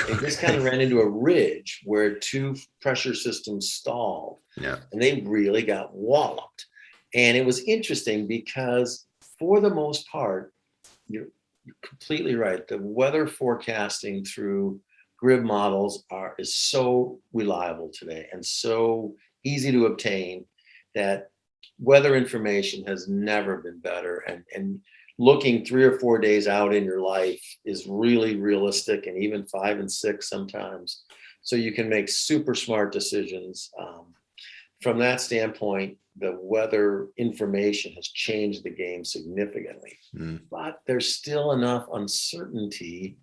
They just kind of ran into a ridge where two pressure systems stalled. Yeah. And they really got walloped. And it was interesting because for the most part, you're completely right. The weather forecasting through grid models is so reliable today and so easy to obtain that weather information has never been better. And looking 3 or 4 days out in your life is really realistic, and even 5 and 6 sometimes. So you can make super smart decisions. From that standpoint, the weather information has changed the game significantly, but there's still enough uncertainty.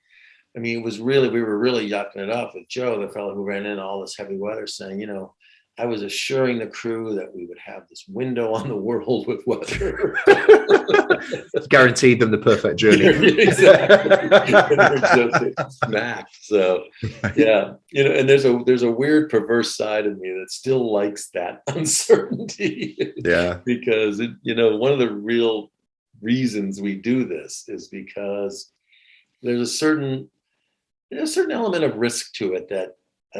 I mean, we were really yucking it up with Joe, the fellow who ran in all this heavy weather, saying, I was assuring the crew that we would have this window on the world with weather. Guaranteed them the perfect journey. Exactly. Smacked. So, yeah, and there's a weird perverse side of me that still likes that uncertainty. Yeah. Because one of the real reasons we do this is because there's a certain element of risk to it that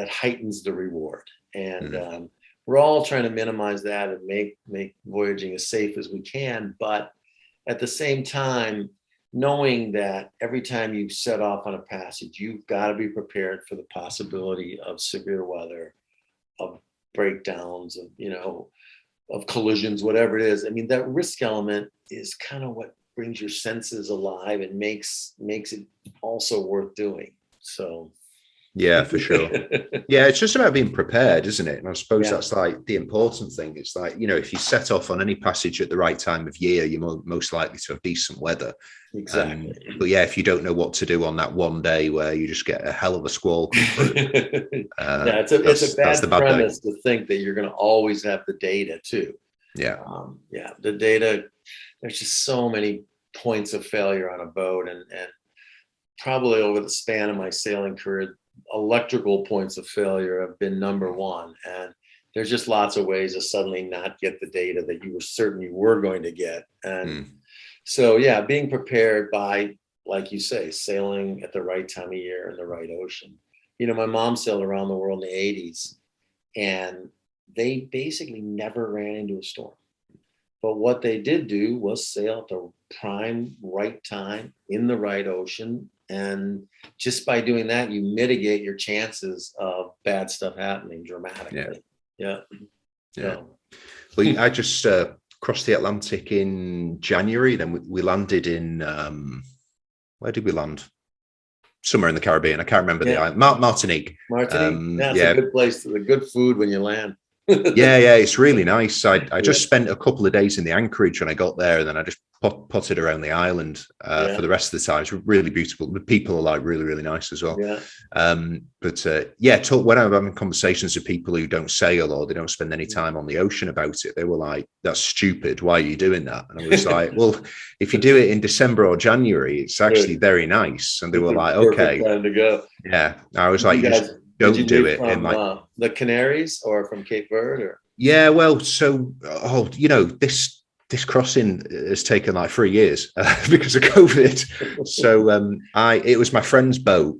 heightens the reward. And we're all trying to minimize that and make voyaging as safe as we can. But at the same time, knowing that every time you set off on a passage, you've got to be prepared for the possibility of severe weather, of breakdowns, of collisions, whatever it is. I mean, that risk element is kind of what brings your senses alive and makes it also worth doing. So. Yeah, for sure. Yeah, it's just about being prepared, isn't it? And I suppose that's like the important thing. It's like, if you set off on any passage at the right time of year, you're most likely to have decent weather. Exactly. But yeah, if you don't know what to do on that one day where you just get a hell of a squall come through, it's a bad premise to think that you're going to always have the data too. Yeah. The data, there's just so many points of failure on a boat, and probably over the span of my sailing career, electrical points of failure have been number one. And there's just lots of ways to suddenly not get the data that you were certain you were going to get. And so, being prepared by, like you say, sailing at the right time of year in the right ocean. My mom sailed around the world in the 80s, and they basically never ran into a storm. But what they did do was sail at the prime right time in the right ocean. And just by doing that, you mitigate your chances of bad stuff happening dramatically. Yeah. Well, I just crossed the Atlantic in January. Then we landed in, where did we land? Somewhere in the Caribbean. I can't remember the island. Martinique. Martinique. That's a good place. The good food when you land. yeah, it's really nice. I just spent a couple of days in the anchorage when I got there, and then I just potted around the island for the rest of the time. It's really beautiful. The people are like really, really nice as well. When I'm having conversations with people who don't sail or they don't spend any time on the ocean about it, they were like, "That's stupid. Why are you doing that?" And I was like, "Well, if you do it in December or January, it's actually very nice." And they were like, "Okay, time to go." Yeah, I was like, "You just don't do it in like the Canaries or from Cape Verde, or well, so this crossing has taken like 3 years because of COVID. So it was my friend's boat.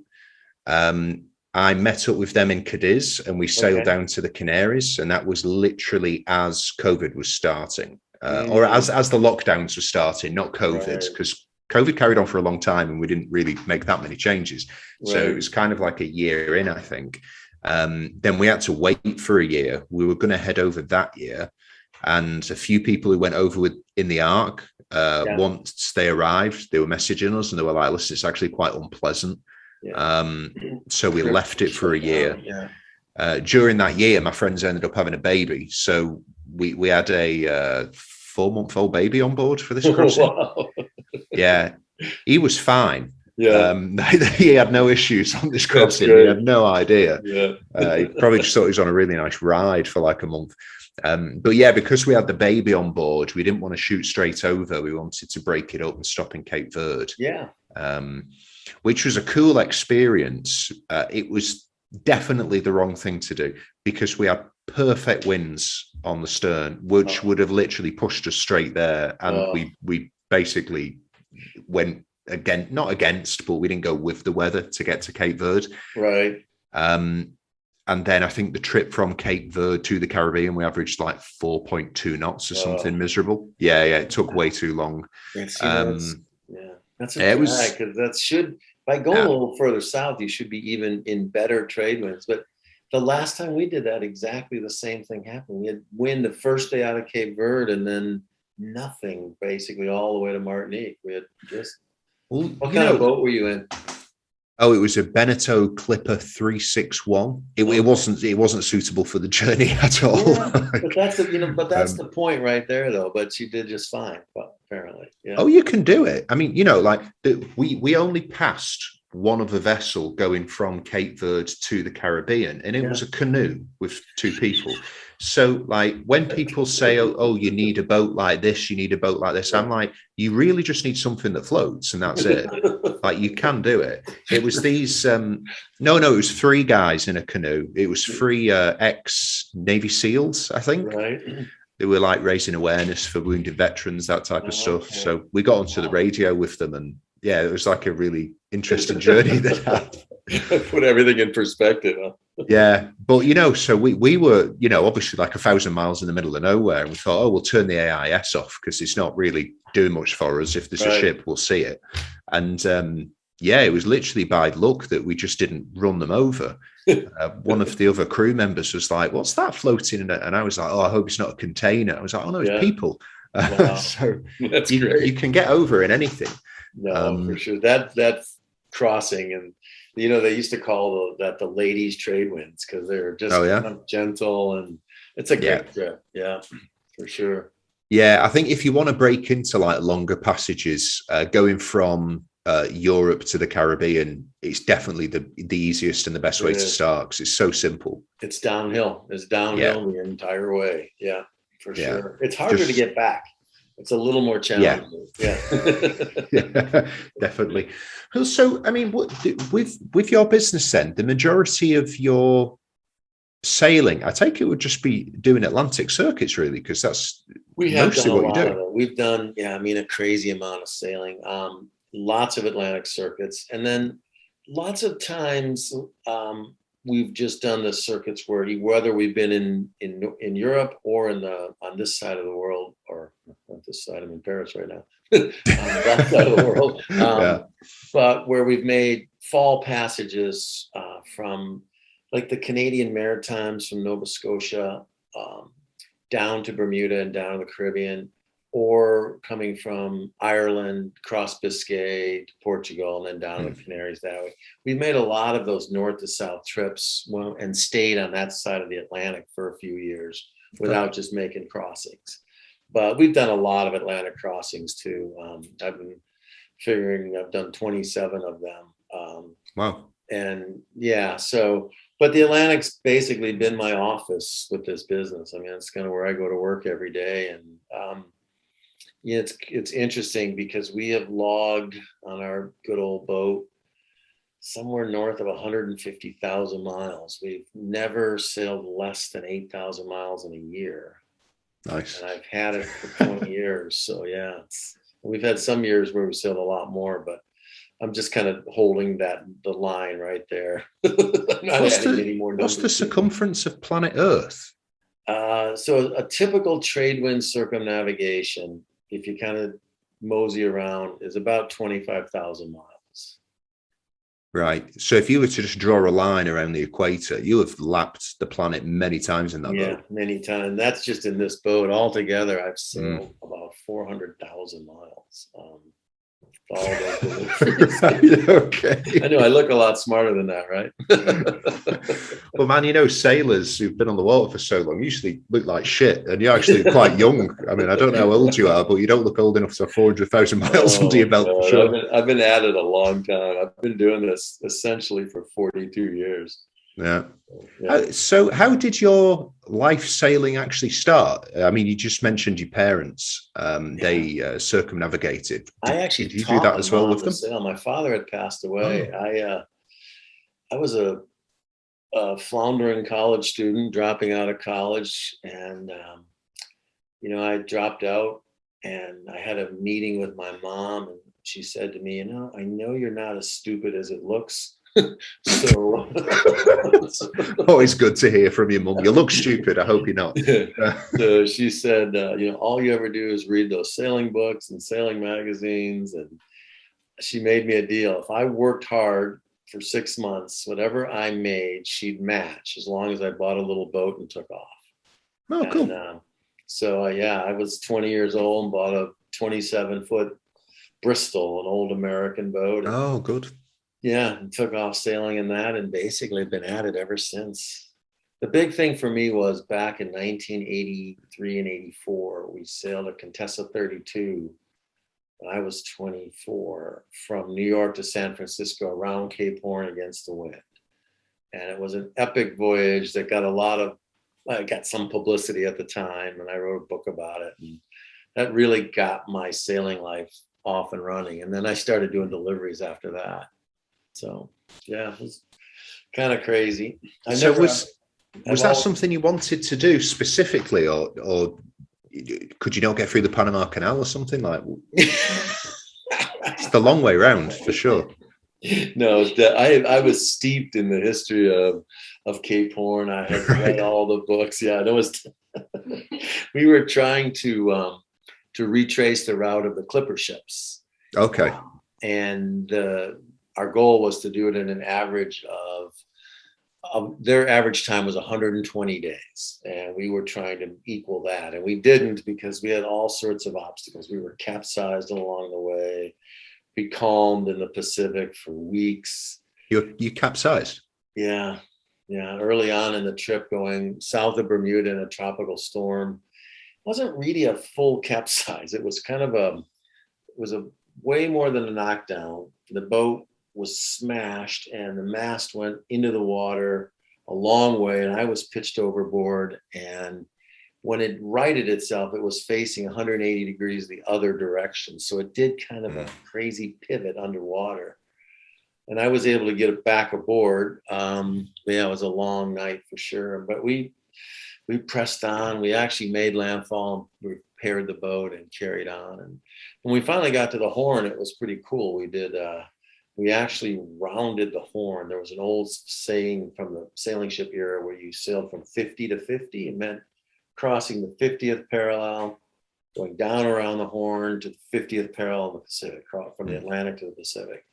I met up with them in Cadiz and we sailed down to the Canaries, and that was literally as COVID was starting, or as the lockdowns were starting, not COVID, because COVID carried on for a long time and we didn't really make that many changes. So it was kind of like a year in, I think. Then we had to wait for a year. We were going to head over that year, and a few people who went over in the Ark, once they arrived, they were messaging us and they were like, "Listen, it's actually quite unpleasant." So we left it for a year. During that year, my friends ended up having a baby, so we had a 4-month-old baby on board for this crossing. Wow. Yeah, he was fine. He had no issues on this crossing. He had no idea. He probably just thought he was on a really nice ride for like a month. But yeah, because we had the baby on board, we didn't want to shoot straight over. We wanted to break it up and stop in Cape Verde. Which was a cool experience. It was definitely the wrong thing to do because we had perfect winds on the stern, which would have literally pushed us straight there. And we basically went not against, but we didn't go with the weather to get to Cape Verde. And then I think the trip from Cape Verde to the Caribbean, we averaged like 4.2 knots or something miserable. It took way too long. That's a drag, because that should, by going a little further south, you should be even in better trade winds. But the last time we did that, exactly the same thing happened. We had wind the first day out of Cape Verde and then nothing basically all the way to Martinique. We had just, what kind of boat were you in? Oh, it was a Beneteau Clipper 361. It wasn't suitable for the journey at all. But that's the point right there, though. But you did just fine, apparently. Oh, you can do it. I mean, we only passed one of the vessel going from Cape Verde to the Caribbean, and it was a canoe with 2 people. So like when people say, oh, you need a boat like this, you need a boat like this, I'm like, you really just need something that floats, and that's it. Like, you can do it. It was these it was 3 guys in a canoe. It was 3 ex-Navy SEALs, I think. They were like raising awareness for wounded veterans, that type of stuff. So we got onto the radio with them, and it was like a really interesting journey that happened. Put everything in perspective. Huh? But so we were, obviously like 1,000 miles in the middle of nowhere, and we thought, we'll turn the AIS off because it's not really doing much for us. If there's a ship, we'll see it. And it was literally by luck that we just didn't run them over. One of the other crew members was like, "What's that floating?" And I was like, "Oh, I hope it's not a container." I was like, "Oh no, it's people." Wow. So that's great. You can get over in anything. No, for sure. That crossing, and they used to call that the ladies' trade winds because they're just kind of gentle, and it's a great trip. Yeah, for sure. Yeah, I think if you want to break into like longer passages, going from Europe to the Caribbean, it's definitely the easiest and the best way to start because it's so simple. It's downhill. The entire way. Yeah, for sure. It's harder to get back. It's a little more challenging. Yeah, definitely. So, I mean, with your business then, the majority of your sailing, I take it would just be doing Atlantic circuits, really, because that's mostly what you do. We've done, a crazy amount of sailing. Lots of Atlantic circuits, and then lots of times we've just done the circuits whether we've been in Europe or on this side of the world, or not this side. I'm in Paris right now. On that side of the world, but where we've made fall passages from like the Canadian Maritimes, from Nova Scotia down to Bermuda and down to the Caribbean, or coming from Ireland, across Biscay to Portugal, and then down to the Canaries that way. We made a lot of those north to south trips and stayed on that side of the Atlantic for a few years without just making crossings. But we've done a lot of Atlantic crossings too. I've done 27 of them. Wow. And yeah, but the Atlantic's basically been my office with this business. I mean, it's kind of where I go to work every day. And it's interesting because we have logged on our good old boat somewhere north of 150,000 miles. We've never sailed less than 8,000 miles in a year. Nice. And I've had it for 20 years. So yeah, we've had some years where we sailed a lot more, but I'm just kind of holding the line right there. What's the circumference of planet Earth? So a typical trade wind circumnavigation, if you kind of mosey around, is about 25,000 miles. Right. So if you were to just draw a line around the equator, you have lapped the planet many times in that boat. Yeah, many times. That's just in this boat. Altogether, I've sailed about 400,000 miles. All those okay. I know I look a lot smarter than that, right? Well, man, sailors who've been on the water for so long usually look like shit, and you're actually quite young. I mean, I don't know how old you are, but you don't look old enough to have 400,000 miles under your belt for sure. I've been at it a long time. I've been doing this essentially for 42 years. Yeah. So how did your life sailing actually start? I mean, you just mentioned your parents. They circumnavigated. Did you do that as well with them? Sail. My father had passed away. I was a floundering college student dropping out of college, and I dropped out, and I had a meeting with my mom, and she said to me, I know you're not as stupid as it looks. So always good to hear from your mum. You look stupid. I hope you're not. So she said, all you ever do is read those sailing books and sailing magazines. And she made me a deal. If I worked hard for 6 months, whatever I made, she'd match as long as I bought a little boat and took off. Oh, cool. So I was 20 years old and bought a 27-foot Bristol, an old American boat. Oh, good. Yeah, and took off sailing in that, and basically been at it ever since. The big thing for me was back in 1983 and 84, we sailed a Contessa 32. I was 24, from New York to San Francisco around Cape Horn against the wind. And it was an epic voyage that got some publicity at the time, and I wrote a book about it. And that really got my sailing life off and running. And then I started doing deliveries after that. So yeah, it was kind of crazy. Was that something you wanted to do specifically, or could you not get through the Panama Canal or something like? It's the long way round for sure. No, I was steeped in the history of Cape Horn. I had read all the books. Yeah, it was. We were trying to retrace the route of the clipper ships. Okay. And our goal was to do it in an average of their average time was 120 days. And we were trying to equal that. And we didn't, because we had all sorts of obstacles. We were capsized along the way, becalmed in the Pacific for weeks. You capsized? Yeah. Yeah. Early on in the trip, going south of Bermuda in a tropical storm, wasn't really a full capsize. It was kind of a way more than a knockdown. The boat was smashed and the mast went into the water a long way, and I was pitched overboard. And when it righted itself, it was facing 180 degrees the other direction. So it did kind of a crazy pivot underwater. And I was able to get it back aboard. It was a long night for sure. But we pressed on. We actually made landfall, we repaired the boat and carried on. And when we finally got to the Horn, it was pretty cool. We actually rounded the Horn. There was an old saying from the sailing ship era where you sailed from 50 to 50. It meant crossing the 50th parallel, going down around the Horn to the 50th parallel in the Pacific, from the Atlantic to the Pacific.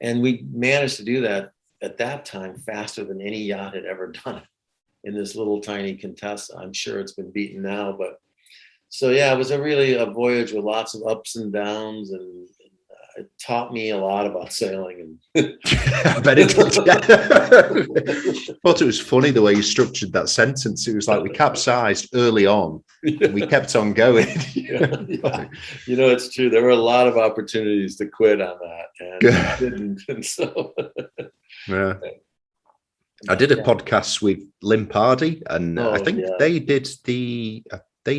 And we managed to do that at that time faster than any yacht had ever done it in this little tiny Contessa. I'm sure it's been beaten now, but so yeah, it was really a voyage with lots of ups and downs, and it taught me a lot about sailing. And I bet it did. I thought it was funny the way you structured that sentence. It was like we capsized early on, and we kept on going. Yeah. You know, it's true. There were a lot of opportunities to quit on that, and I didn't. And so, yeah. I did a podcast with Lynn Pardy, and I think they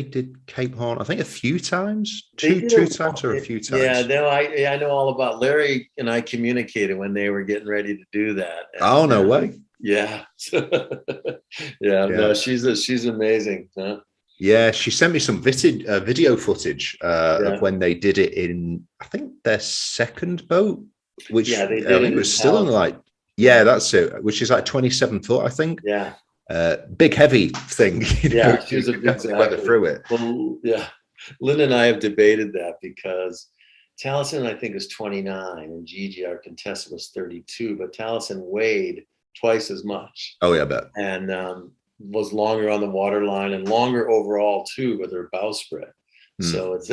did Cape Horn, I think a few times, two times or a few times. Yeah, I know all about Larry, and I communicated when they were getting ready to do that. And, oh, no way. Yeah. No, she's amazing. Huh? Yeah, she sent me some video footage of when they did it in, I think, their second boat, which I think it was still on like, that's it, which is like 27 foot, I think. Yeah. Big heavy thing. She was a big weather through it. Well, yeah. Lynn and I have debated that because Taliesin, I think, is 29, and Gigi, our Contessa, was 32, but Taliesin weighed twice as much. Oh yeah, I bet. And was longer on the waterline and longer overall too with her bowsprit. So it's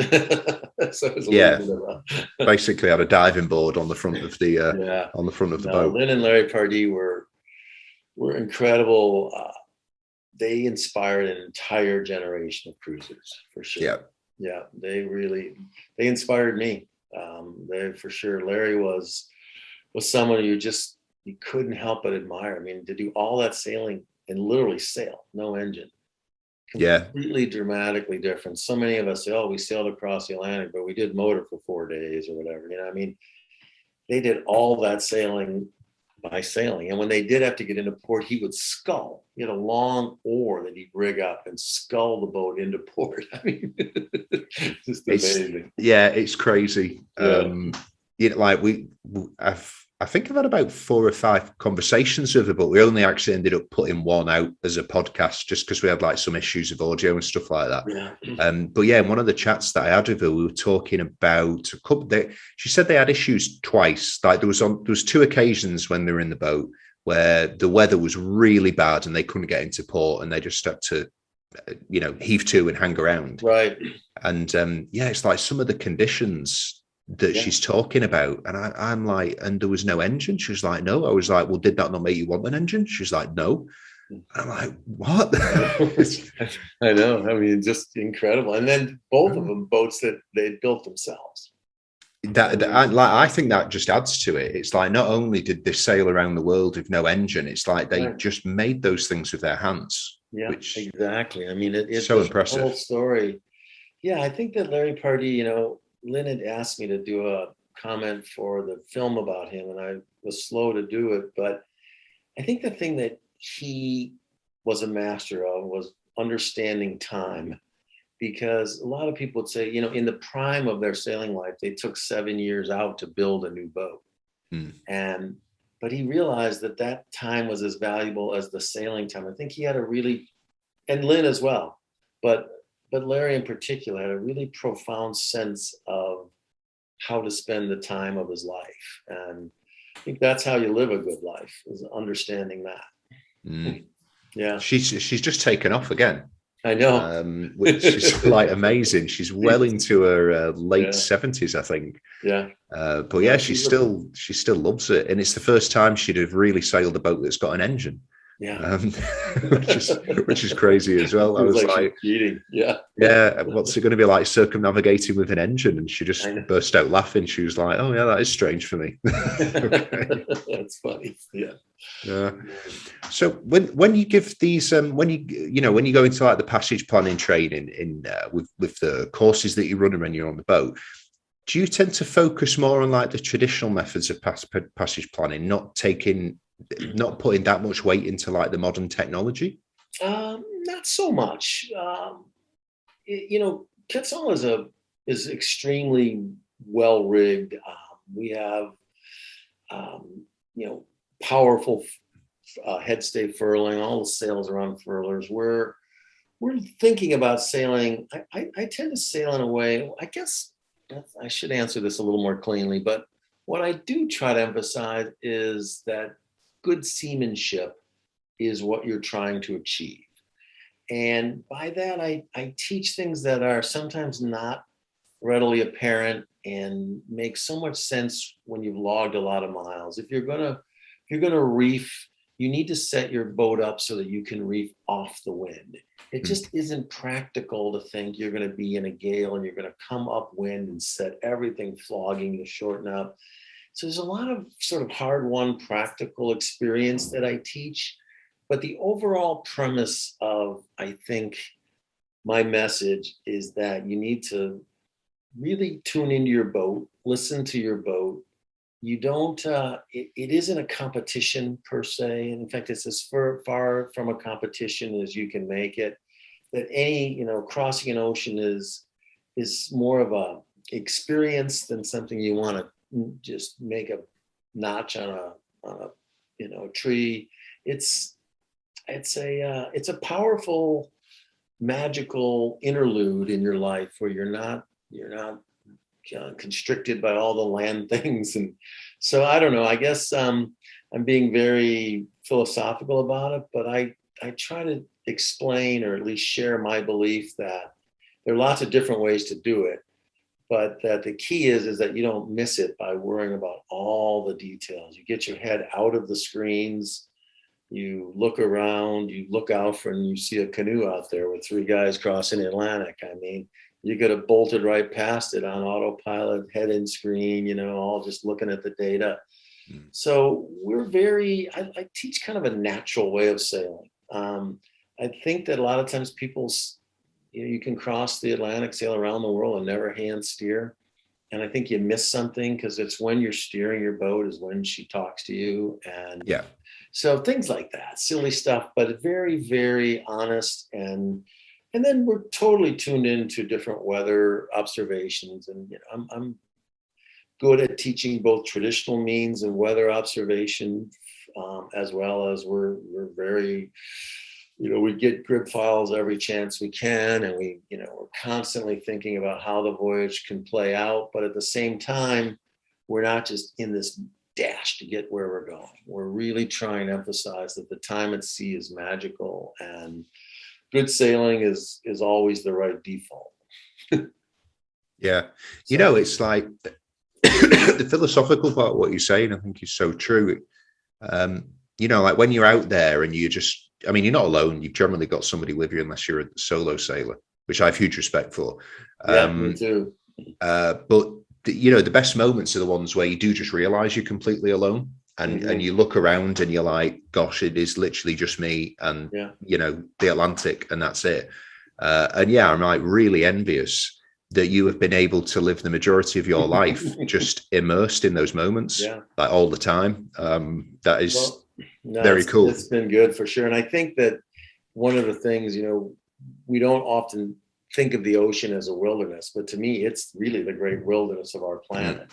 basically had a diving board on the front of the boat. Lynn and Larry Pardee were incredible. They inspired an entire generation of cruisers, for sure. Yeah, they inspired me. They for sure. Larry was someone you couldn't help but admire. I mean, to do all that sailing and literally sail, no engine. Completely dramatically different. So many of us say, we sailed across the Atlantic, but we did motor for 4 days or whatever. You know, I mean, they did all that sailing by sailing. And when they did have to get into port, he would scull. He had a long oar that he'd rig up and scull the boat into port. I mean, just amazing. It's crazy. I think I've had about 4 or 5 conversations with her, but we only actually ended up putting one out as a podcast just because we had like some issues with audio and stuff like that. But yeah, in one of the chats that I had with her, we were talking about a couple. She said they had issues twice. Like there was 2 occasions when they were in the boat where the weather was really bad and they couldn't get into port, and they just had to, heave to and hang around. Right. And it's like some of the conditions that she's talking about, and I'm like, and there was no engine. She was like, no. I was like, well, did that not make you want an engine? She's like, no. And I'm like, what? I know. I mean, just incredible. And then both of them boats that they built themselves. I think that just adds to it. It's like not only did they sail around the world with no engine, it's like they just made those things with their hands. Yeah, exactly. I mean, it's so impressive. The whole story. Yeah, I think that Larry Pardee, Lynn had asked me to do a comment for the film about him, and I was slow to do it. But I think the thing that he was a master of was understanding time, because a lot of people would say, in the prime of their sailing life, they took 7 years out to build a new boat. But he realized that time was as valuable as the sailing time. I think he had and Lynn as well, but Larry in particular had a really profound sense of how to spend the time of his life. And I think that's how you live a good life, is understanding that. Yeah. She's just taken off again. I know. Which is like amazing. She's well into her late 70s, I think. Yeah. But yeah, she still loves it. And it's the first time she'd have really sailed a boat that's got an engine. Yeah. Which is crazy as well. I was like cheating. Yeah. What's it going to be like circumnavigating with an engine? And she just burst out laughing. She was like, oh yeah, that is strange for me. That's funny. Yeah. So when you give these when you go into like the passage planning training in with the courses that you run when you're on the boat, do you tend to focus more on like the traditional methods of passage planning, not putting that much weight into like the modern technology? Not so much. Quetzal is extremely well rigged. We have powerful headstay furling. All the sails are on furlers. We're thinking about sailing. I tend to sail in a way. I guess I should answer this a little more cleanly, but what I do try to emphasize is that good seamanship is what you're trying to achieve. And by that, I teach things that are sometimes not readily apparent and make so much sense when you've logged a lot of miles. If you're gonna reef, you need to set your boat up so that you can reef off the wind. It just isn't practical to think you're going to be in a gale and you're going to come upwind and set everything flogging to shorten up. So there's a lot of sort of hard-won practical experience that I teach. But the overall premise of, I think, my message is that you need to really tune into your boat, listen to your boat. You don't, it isn't a competition per se. In fact, it's as far from a competition as you can make it. That any, crossing an ocean is more of a experience than something you want to just make a notch on a tree. It's a powerful, magical interlude in your life where you're not constricted by all the land things. And so I don't know, I guess I'm being very philosophical about it, but I try to explain or at least share my belief that there are lots of different ways to do it, but that the key is that you don't miss it by worrying about all the details. You get your head out of the screens, you look around, you look out for, and you see a canoe out there with 3 guys crossing the Atlantic. I mean, you could have bolted right past it on autopilot, head in screen, all just looking at the data. So I teach kind of a natural way of sailing. I think that a lot of times you can cross the Atlantic, sail around the world and never hand steer. And I think you miss something because it's when you're steering your boat is when she talks to you. And yeah. So things like that, silly stuff, but very, very honest. And then we're totally tuned into different weather observations. And I'm good at teaching both traditional means and weather observation, as well as we're very, we get grid files every chance we can, and we're constantly thinking about how the voyage can play out. But at the same time, we're not just in this dash to get where we're going. We're really trying to emphasize that the time at sea is magical, and good sailing is always the right default. Yeah. It's like the philosophical part of what you're saying, I think is so true. Like when you're out there and you're not alone. You've generally got somebody with you unless you're a solo sailor, which I have huge respect for. Me too. But the best moments are the ones where you do just realize you're completely alone. And you look around and you're like, gosh, it is literally just me and, the Atlantic, and that's it. I'm like really envious that you have been able to live the majority of your life just immersed in those moments, like all the time. That is very cool. It's been good for sure. And I think that one of the things, we don't often think of the ocean as a wilderness, but to me, it's really the great wilderness of our planet.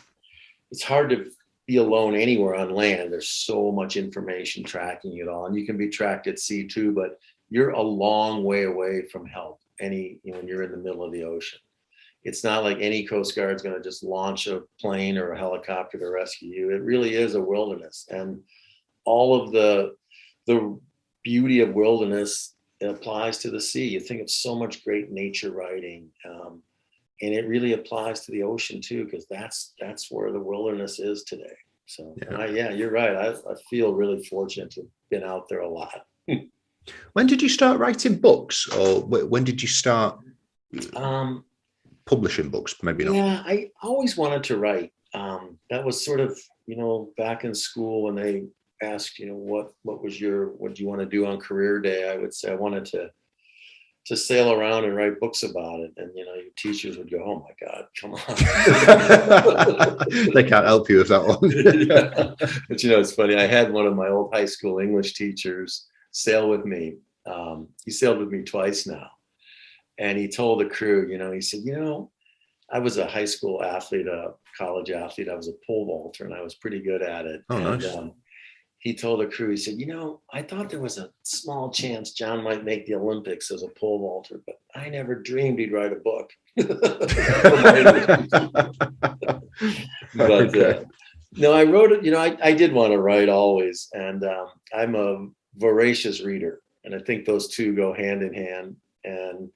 It's hard to be alone anywhere on land. There's so much information tracking it all, and you can be tracked at sea too, but you're a long way away from help when you're in the middle of the ocean. It's not like any Coast Guard's going to just launch a plane or a helicopter to rescue you. It really is a wilderness, and all of the beauty of wilderness applies to the sea. You think of so much great nature writing, and it really applies to the ocean too, because that's where the wilderness is today. So you're right. I feel really fortunate to have been out there a lot. When did you start writing books, or when did you start publishing books? Maybe not. Yeah, I always wanted to write. That was sort of, back in school when they asked, what do you want to do on career day? I would say I wanted to sail around and write books about it. And, your teachers would go, oh my God, come on. They can't help you with that one. But, it's funny. I had one of my old high school English teachers sail with me. He sailed with me twice now. And he told the crew, he said, I was a high school athlete, a college athlete. I was a pole vaulter, and I was pretty good at it. Oh, nice. And, he told the crew, he said, I thought there was a small chance John might make the Olympics as a pole vaulter, but I never dreamed he'd write a book. But no, I wrote it. I did want to write always. And I'm a voracious reader. And I think those two go hand in hand. And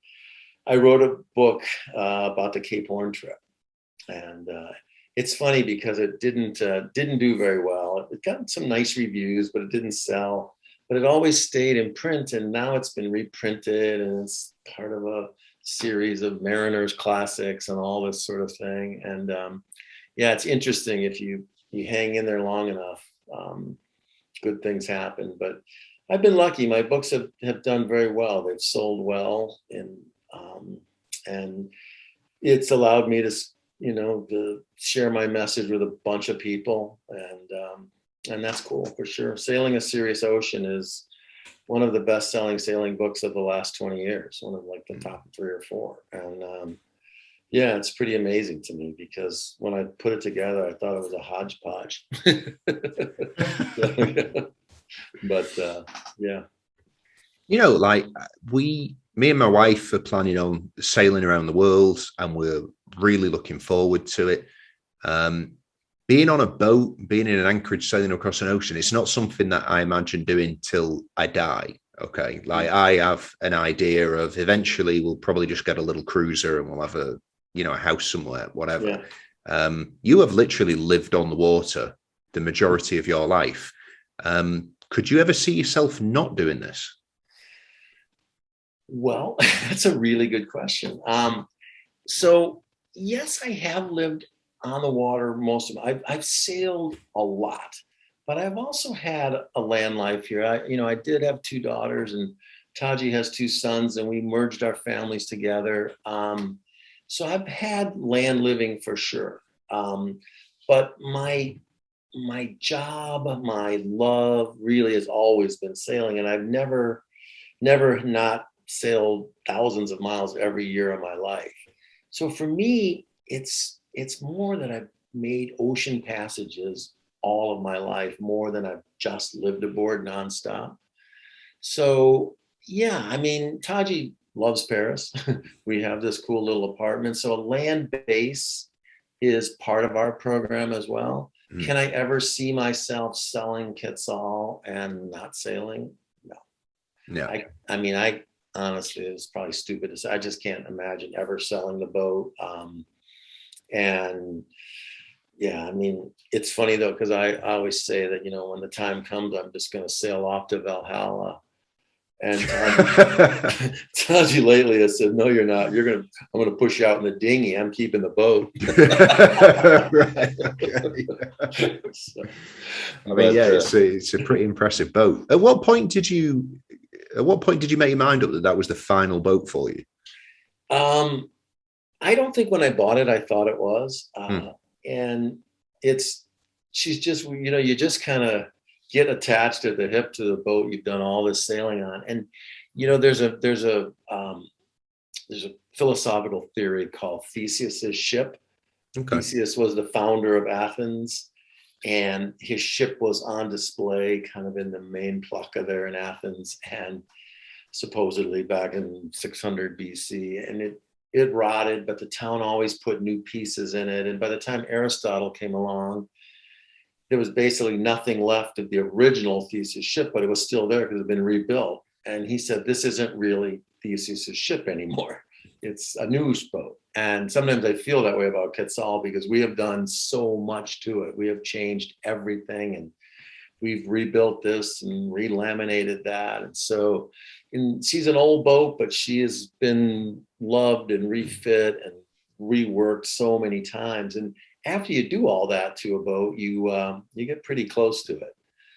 I wrote a book about the Cape Horn trip. And it's funny because it didn't do very well. It got some nice reviews, but it didn't sell. But it always stayed in print, and now it's been reprinted, and it's part of a series of Mariners classics and all this sort of thing. And yeah, it's interesting if you hang in there long enough, good things happen. But I've been lucky. My books have done very well. They've sold well, and it's allowed me to to share my message with a bunch of people, and that's cool for sure. Sailing a Serious Ocean is one of the best-selling sailing books of the last 20 years, one of like the top 3 or 4. And yeah, it's pretty amazing to me because when I put it together, I thought it was a hodgepodge. But yeah. Like me and my wife are planning on sailing around the world, and we're really looking forward to it. Being on a boat, being in an anchorage, sailing across an ocean, it's not something that I imagine doing till I die. Okay. Like I have an idea of eventually we'll probably just get a little cruiser and we'll have a house somewhere, whatever. Yeah. You have literally lived on the water the majority of your life. Could you ever see yourself not doing this? Well, that's a really good question. So yes, I have lived on the water most of I've sailed a lot, but I've also had a land life here. I did have 2 daughters, and Taji has 2 sons, and we merged our families together. So I've had land living for sure. But my job, my love really has always been sailing, and I've never not sailed thousands of miles every year of my life. So for me, it's more that I've made ocean passages all of my life, more than I've just lived aboard nonstop. So yeah, I mean, Taji loves Paris. We have this cool little apartment. So a land base is part of our program as well. Mm. Can I ever see myself selling Quetzal and not sailing? No. Yeah. I mean, I honestly, it's probably stupid to say. I just can't imagine ever selling the boat. And yeah, I mean, it's funny though, because I always say that, when the time comes, I'm just going to sail off to Valhalla. And Taji lately has said, "No, you're not. I'm going to push you out in the dinghy. I'm keeping the boat." Right. So, I mean, yeah, it's a pretty impressive boat. At what point did you make your mind up that was the final boat for you? I don't think when I bought it, I thought it was. And she's just, you just kind of get attached at the hip to the boat you've done all this sailing on. And, there's a philosophical theory called Theseus's ship. Okay. Theseus was the founder of Athens, and his ship was on display kind of in the main plaza there in Athens, and supposedly back in 600 BC. And it rotted, but the town always put new pieces in it. And by the time Aristotle came along, there was basically nothing left of the original Theseus ship, but it was still there because it had been rebuilt. And he said, this isn't really Theseus's ship anymore. It's a news boat. And sometimes I feel that way about Quetzal because we have done so much to it. We have changed everything, and we've rebuilt this and relaminated that. And so she's an old boat, but she has been loved and refit and reworked so many times. And after you do all that to a boat, you get pretty close to it.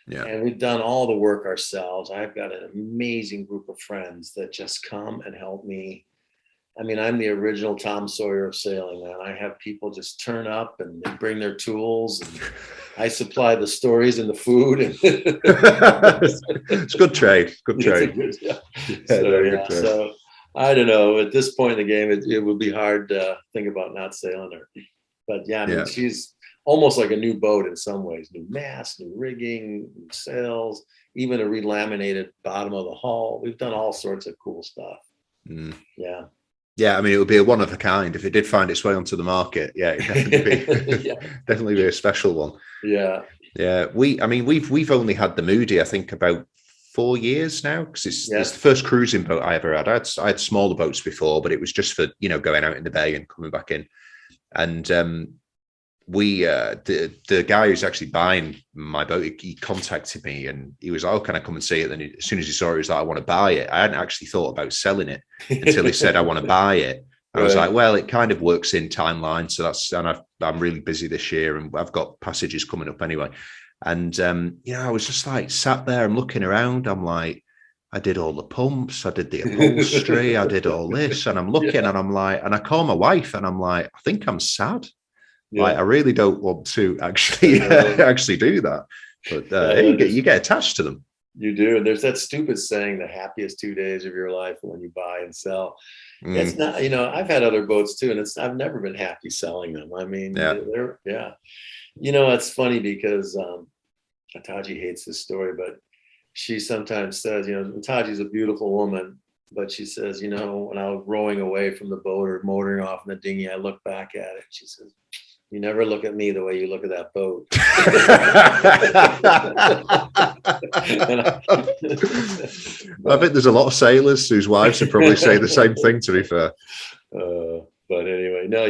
Yeah. And we've done all the work ourselves. I've got an amazing group of friends that just come and help me. I mean, I'm the original Tom Sawyer of sailing, man. I have people just turn up and they bring their tools, and I supply the stories and the food. It's good trade. Good trade. So I don't know. At this point in the game, it would be hard to think about not sailing her. But yeah, I mean, she's almost like a new boat in some ways. New mast, new rigging, new sails, even a relaminated bottom of the hull. We've done all sorts of cool stuff. Mm. Yeah. Yeah, I mean, it would be a one of a kind if it did find its way onto the market. Yeah, it'd definitely be definitely be a special one. Yeah. Yeah. We've only had the Moody, I think, about 4 years now, because it's the first cruising boat I ever had. I had smaller boats before, but it was just for, going out in the bay and coming back in. And the guy who's actually buying my boat, he contacted me and he was like, "Oh, can I come and see it?" Then as soon as he saw it, he was like, "I want to buy it." I hadn't actually thought about selling it until he said, "I want to buy it." I was like, well, it kind of works in timeline. So I'm really busy this year and I've got passages coming up anyway. And, I was just like sat there, I'm looking around. I'm like, I did all the pumps, I did the upholstery, I did all this. And I'm looking and I'm like, and I call my wife and I'm like, I think I'm sad. Yeah. Like, I really don't want to actually actually do that. But you get attached to them. You do. And there's that stupid saying, the happiest 2 days of your life are when you buy and sell. It's not, I've had other boats too, and I've never been happy selling them. I mean, it's funny because Taji hates this story, but she sometimes says, Taji's a beautiful woman, but she says, when I was rowing away from the boat or motoring off in the dinghy, I look back at it. She says, "You never look at me the way you look at that boat." I bet there's a lot of sailors whose wives would probably say the same thing, to be fair. But anyway, no,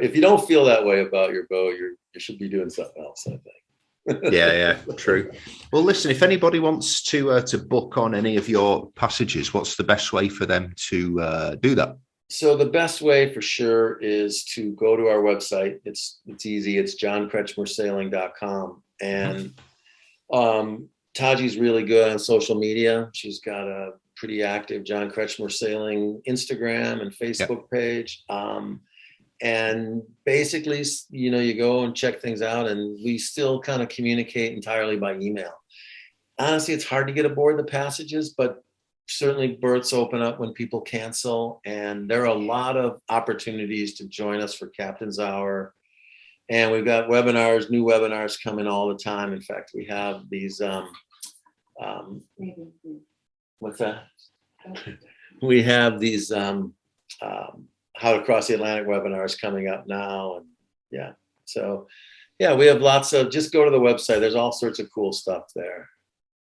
if you don't feel that way about your boat, you should be doing something else, I think. Yeah, true. Well, listen, if anybody wants to book on any of your passages, what's the best way for them to do that? So the best way for sure is to go to our website. It's easy. It's johnkretschmersailing.com. And Taji's really good on social media. She's got a pretty active John Kretschmer Sailing Instagram and Facebook page. And basically, you go and check things out, and we still kind of communicate entirely by email. Honestly, it's hard to get aboard the passages, but certainly berths open up when people cancel, and there are a lot of opportunities to join us for Captain's Hour. And we've got new webinars coming all the time. In fact, we have these, what's that? We have these How to Cross the Atlantic webinars coming up now. And we have lots of, just go to the website. There's all sorts of cool stuff there.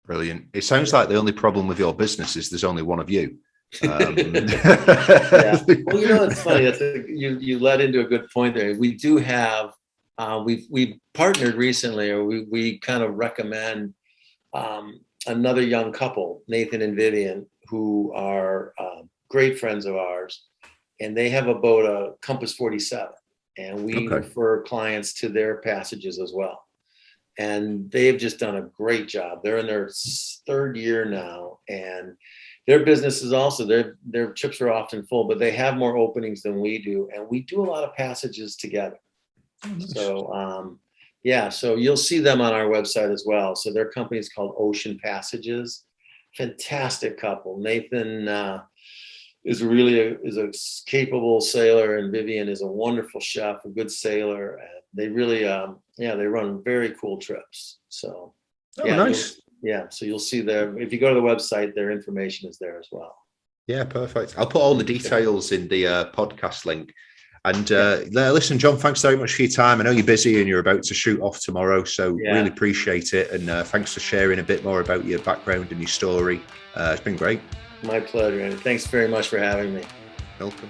Brilliant. It sounds like the only problem with your business is there's only one of you. Well, it's funny. You led into a good point there. We do have, we've partnered recently, or we kind of recommend another young couple, Nathan and Vivian, who are great friends of ours. And they have a boat, a Compass 47. And we refer clients to their passages as well. And they've just done a great job. They're in their third year now, and their business is also, their trips are often full, but they have more openings than we do. And we do a lot of passages together. Oh, nice. So, so you'll see them on our website as well. So their company is called Ocean Passages. Fantastic couple. Nathan is a capable sailor, and Vivian is a wonderful chef, a good sailor. And they really, they run very cool trips. So, nice. So you'll see there, if you go to the website, their information is there as well. Yeah, perfect. I'll put all the details in the podcast link. And listen, John, thanks very much for your time. I know you're busy and you're about to shoot off tomorrow, so really appreciate it. And thanks for sharing a bit more about your background and your story. It's been great. My pleasure, and thanks very much for having me. Welcome.